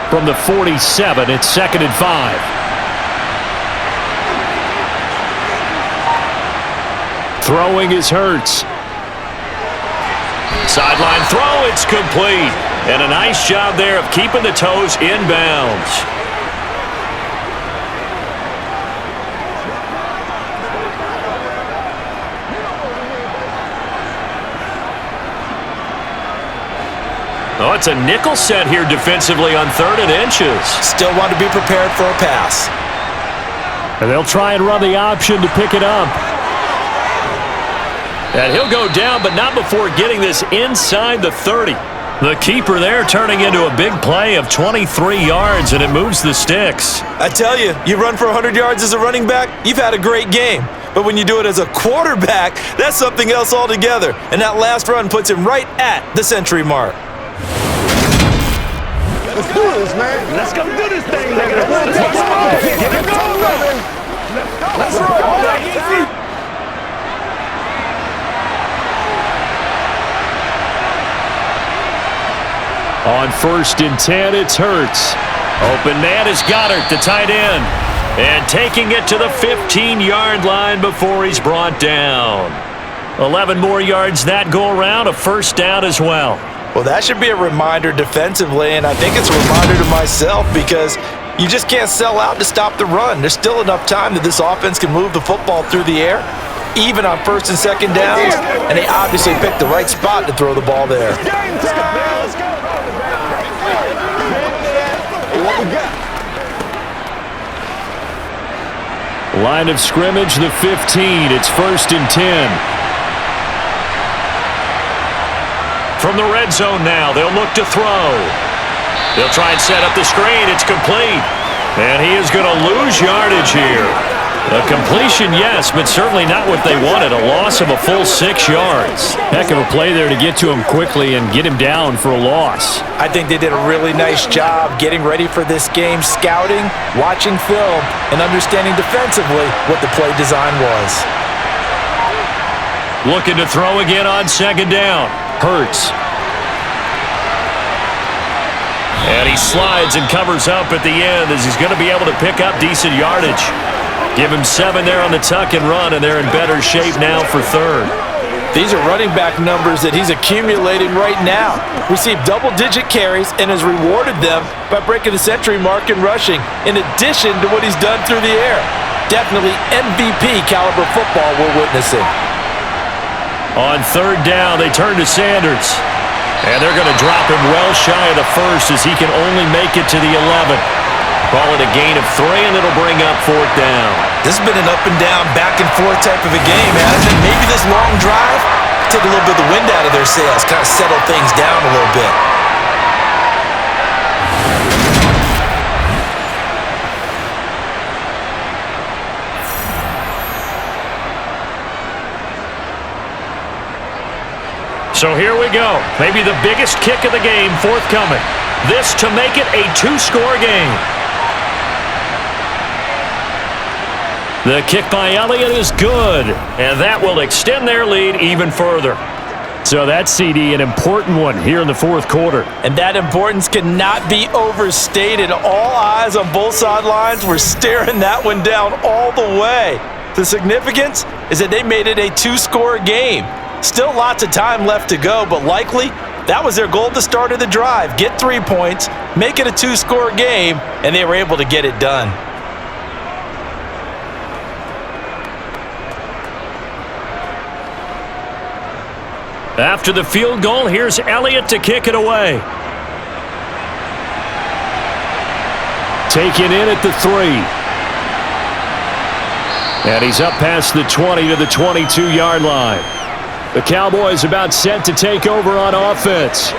[SPEAKER 6] From the 47, it's 2nd and 5. Throwing is Hurts.
[SPEAKER 2] Sideline throw, it's complete. And a nice job there of keeping the toes inbounds. Oh, it's a nickel set here defensively on 3rd and inches.
[SPEAKER 3] Still want to be prepared for a pass.
[SPEAKER 6] And they'll try and run the option to pick it up.
[SPEAKER 2] And he'll go down, but not before getting this inside the 30. The keeper there turning into a big play of 23 yards, and it moves the sticks.
[SPEAKER 3] I tell you, you run for 100 yards as a running back, you've had a great game. But when you do it as a quarterback, that's something else altogether. And that last run puts him right at the century mark.
[SPEAKER 4] Let's do this, man. Let's go do this thing, nigga. Let's roll.
[SPEAKER 6] On 1st and 10, it's Hurts.
[SPEAKER 2] Open man is Goddard, the tight end. And taking it to the 15-yard line before he's brought down. 11 more yards that go around, a 1st down as well.
[SPEAKER 3] Well, that should be a reminder defensively, and I think it's a reminder to myself because you just can't sell out to stop the run. There's still enough time that this offense can move the football through the air, even on 1st and 2nd downs, and they obviously picked the right spot to throw the ball there.
[SPEAKER 6] Line of scrimmage, the 15. It's 1st and 10.
[SPEAKER 2] From the red zone now, they'll look to throw. They'll try and set up the screen. It's complete. And he is going to lose yardage here. A completion, yes, but certainly not what they wanted. A loss of a full 6 yards.
[SPEAKER 6] Heck of a play there to get to him quickly and get him down for a loss.
[SPEAKER 3] I think they did a really nice job getting ready for this game, scouting, watching film, and understanding defensively what the play design was.
[SPEAKER 2] Looking to throw again on 2nd down. Hurts. And he slides and covers up at the end as he's going to be able to pick up decent yardage. Give him 7 there on the tuck and run, and they're in better shape now for 3rd.
[SPEAKER 3] These are running back numbers that he's accumulating right now. Received double-digit carries and has rewarded them by breaking the century mark in rushing, in addition to what he's done through the air. Definitely MVP caliber football we're witnessing.
[SPEAKER 2] On 3rd down, they turn to Sanders. And they're going to drop him well shy of the 1st as he can only make it to the 11. Call it a gain of 3, and it'll bring up 4th down.
[SPEAKER 3] This has been an up-and-down, back-and-forth type of a game, hasn't it? Maybe this long drive take a little bit of the wind out of their sails, kind of settle things down a little bit.
[SPEAKER 2] So here we go. Maybe the biggest kick of the game forthcoming. This to make it a 2-score game. The kick by Elliott is good, and that will extend their lead even further.
[SPEAKER 6] So that CD, an important one here in the 4th quarter.
[SPEAKER 3] And that importance cannot be overstated. All eyes on both sidelines were staring that one down all the way. The significance is that they made it a 2-score game. Still lots of time left to go, but likely that was their goal at the start of the drive. Get 3 points, make it a 2-score game, and they were able to get it done.
[SPEAKER 2] After the field goal, here's Elliott to kick it away.
[SPEAKER 6] Taken in at the 3. And he's up past the 20 to the 22-yard line. The Cowboys about set to take over on offense.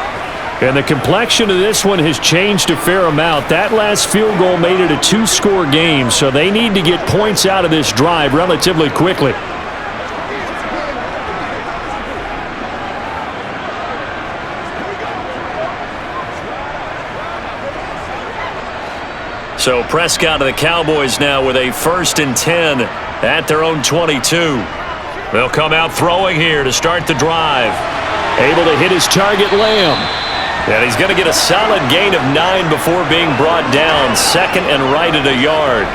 [SPEAKER 6] And the complexion of this one has changed a fair amount. That last field goal made it a 2-score game, so they need to get points out of this drive relatively quickly.
[SPEAKER 2] So Prescott of the Cowboys now with a 1st and 10 at their own 22. They'll come out throwing here to start the drive.
[SPEAKER 6] Able to hit his target, Lamb.
[SPEAKER 2] And he's going to get a solid gain of 9 before being brought down. 2nd and right at a yard.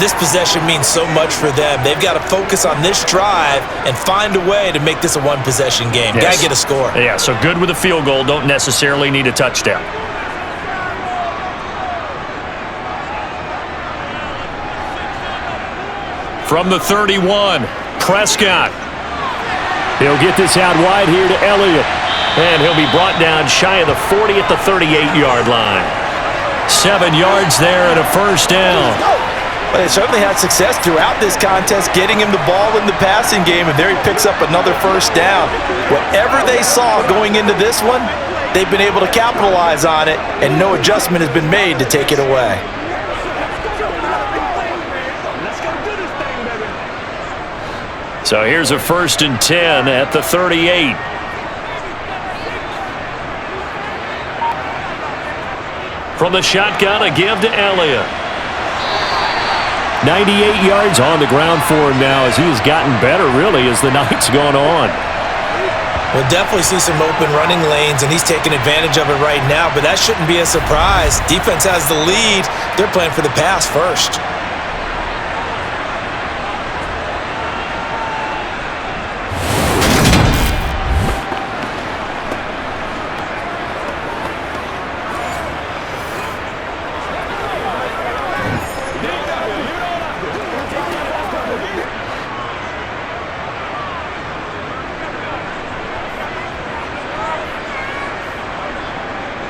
[SPEAKER 3] This possession means so much for them. They've got to focus on this drive and find a way to make this a 1-possession game.
[SPEAKER 2] Yes.
[SPEAKER 3] Got to get a score.
[SPEAKER 2] Yeah, so good with a field goal. Don't necessarily need a touchdown. From the 31, Prescott.
[SPEAKER 6] He'll get this out wide here to Elliott.
[SPEAKER 2] And he'll be brought down shy of the 40 at the 38-yard line. 7 yards there and a 1st down.
[SPEAKER 3] Well, they certainly had success throughout this contest getting him the ball in the passing game, and there he picks up another 1st down. Whatever they saw going into this one, they've been able to capitalize on it, and no adjustment has been made to take it away.
[SPEAKER 2] So here's a 1st and 10 at the 38. From the shotgun, a give to Elliott.
[SPEAKER 6] 98 yards on the ground for him now as he has gotten better, really, as the night's gone on.
[SPEAKER 3] We'll definitely see some open running lanes, and he's taking advantage of it right now, but that shouldn't be a surprise. Defense has the lead. They're playing for the pass first.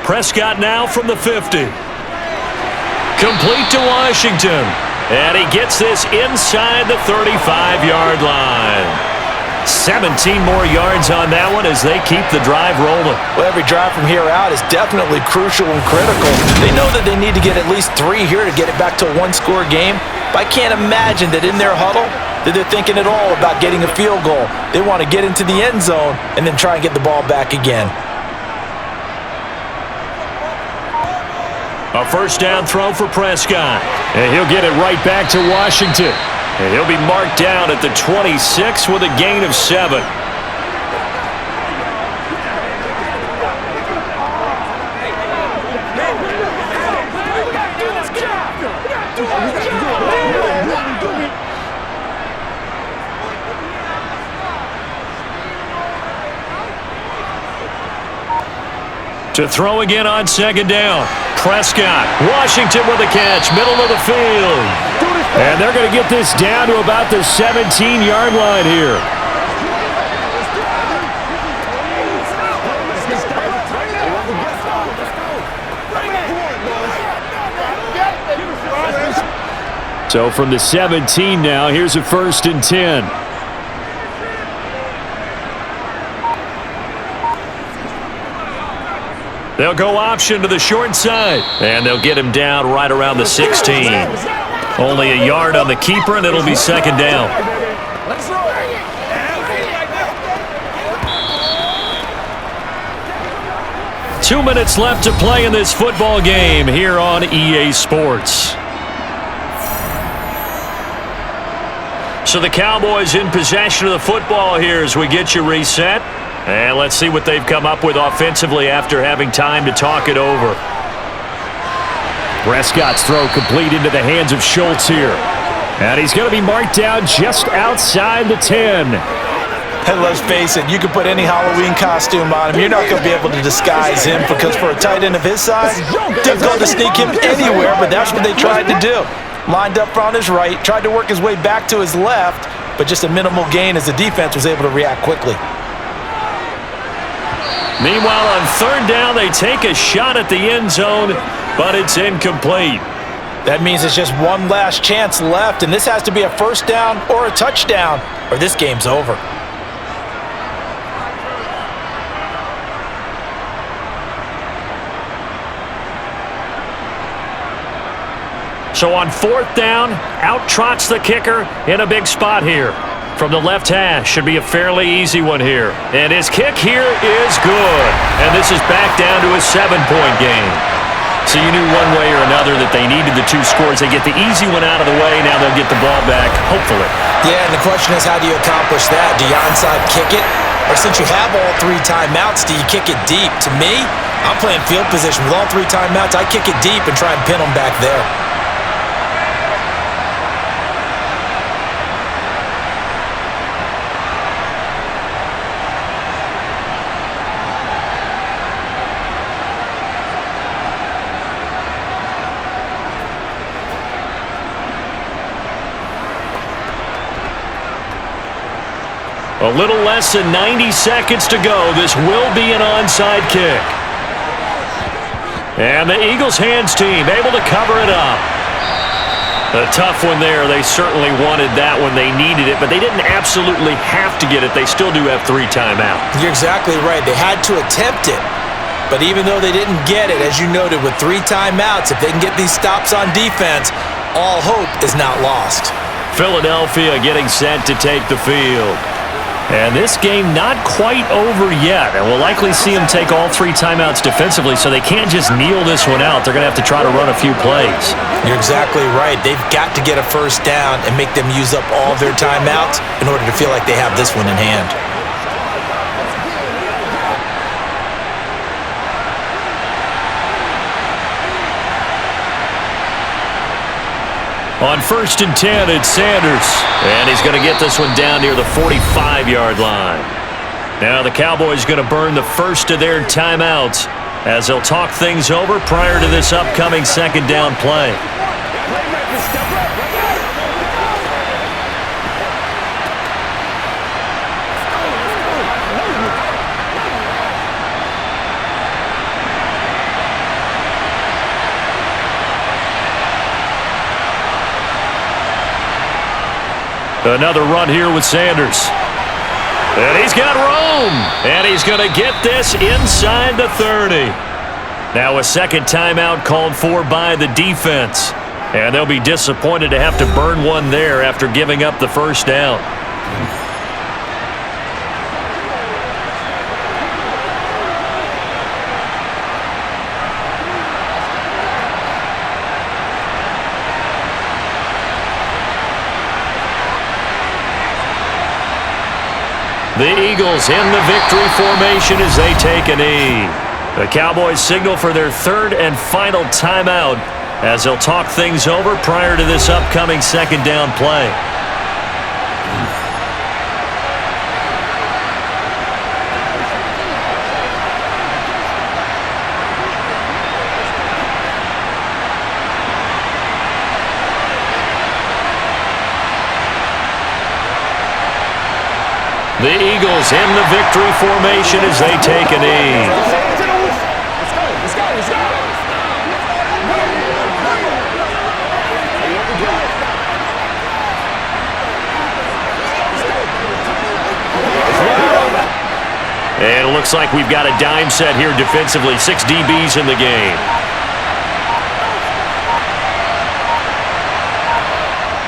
[SPEAKER 2] Prescott now from the 50. Complete to Washington. And he gets this inside the 35-yard line. 17 more yards on that one as they keep the drive rolling.
[SPEAKER 3] Well, every drive from here out is definitely crucial and critical. They know that they need to get at least 3 here to get it back to a one-score game. But I can't imagine that in their huddle that they're thinking at all about getting a field goal. They want to get into the end zone and then try and get the ball back again.
[SPEAKER 2] A first down throw for Prescott. And he'll get it right back to Washington. And he'll be marked down at the 26 with a gain of 7. To throw again on second down. Prescott, Washington with a catch, middle of the field. And they're going to get this down to about the 17-yard line here. So from the 17 now, here's a 1st and 10. They'll go option to the short side, and they'll get him down right around the 16. Only a yard on the keeper, and it'll be second down. 2 minutes left to play in this football game here on EA Sports. So the Cowboys in possession of the football here as we get you reset. And let's see what they've come up with offensively after having time to talk it over. Prescott's throw complete into the hands of Schultz here. And he's going to be marked down just outside the 10.
[SPEAKER 3] And let's face it, you can put any Halloween costume on him. You're not going to be able to disguise him because for a tight end of his size, difficult to sneak him anywhere, but that's what they tried to do. Lined up on his right, tried to work his way back to his left, but just a minimal gain as the defense was able to react quickly.
[SPEAKER 2] Meanwhile, on third down, they take a shot at the end zone, but it's incomplete.
[SPEAKER 3] That means it's just one last chance left, and this has to be a first down or a touchdown, or this game's over.
[SPEAKER 2] So on fourth down, out trots the kicker in a big spot here. From the left hash, should be a fairly easy one here. And his kick here is good. And this is back down to a 7-point game. So you knew one way or another that they needed the 2 scores. They get the easy one out of the way. Now they'll get the ball back, hopefully.
[SPEAKER 3] Yeah, and the question is, how do you accomplish that? Do you onside kick it? Or since you have all 3 timeouts, do you kick it deep? To me, I'm playing field position. With all 3 timeouts, I kick it deep and try and pin them back there.
[SPEAKER 2] A little less than 90 seconds to go. This will be an onside kick. And the Eagles hands team able to cover it up. A tough one there. They certainly wanted that when they needed it, but they didn't absolutely have to get it. They still do have 3 timeouts.
[SPEAKER 3] You're exactly right. They had to attempt it. But even though they didn't get it, as you noted, with 3 timeouts, if they can get these stops on defense, all hope is not lost.
[SPEAKER 2] Philadelphia getting set to take the field. And this game not quite over yet. And we'll likely see them take all 3 timeouts defensively, so they can't just kneel this one out. They're going to have to try to run a few plays.
[SPEAKER 3] You're exactly right. They've got to get a first down and make them use up all of their timeouts in order to feel like they have this one in hand.
[SPEAKER 2] On 1st and 10, it's Sanders. And he's going to get this one down near the 45-yard line. Now the Cowboys going to burn the first of their timeouts as they'll talk things over prior to this upcoming second down play. Another run here with Sanders. And he's got room. And he's going to get this inside the 30. Now a second timeout called for by the defense. And they'll be disappointed to have to burn one there after giving up the first down. The Eagles in the victory formation as they take a knee. The Cowboys signal for their third and final timeout as they'll talk things over prior to this upcoming second down play. The Eagles in the victory formation as they take a knee.
[SPEAKER 4] Let's go.
[SPEAKER 2] And it looks like we've got a dime set here defensively. 6 DBs in the game.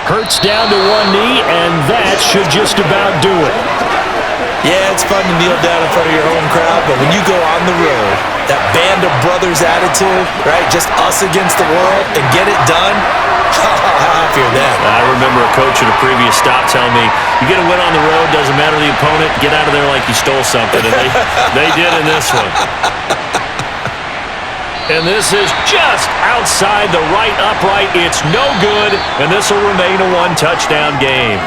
[SPEAKER 2] Hurts down to one knee, and that should just about do it.
[SPEAKER 3] Yeah, it's fun to kneel down in front of your home crowd, but when you go on the road, that band of brothers attitude, right, just us against the world, and get it done, how happy are that?
[SPEAKER 2] I remember a coach at a previous stop telling me, you get a win on the road, doesn't matter the opponent, get out of there like you stole something, and they did in this one. And this is just outside the right upright. It's no good, and this will remain a one-touchdown game.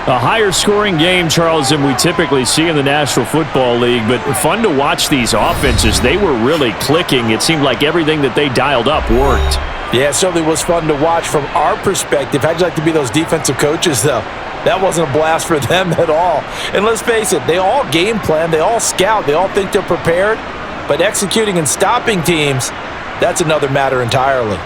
[SPEAKER 6] A higher scoring game, Charles, than we typically see in the National Football League, but fun to watch these offenses. They were really clicking. It seemed like everything that they dialed up worked.
[SPEAKER 3] Yeah, it certainly was fun to watch from our perspective. How'd you like to be those defensive coaches, though? That wasn't a blast for them at all. And let's face it, they all game plan, they all scout, they all think they're prepared, but executing and stopping teams, that's another matter entirely.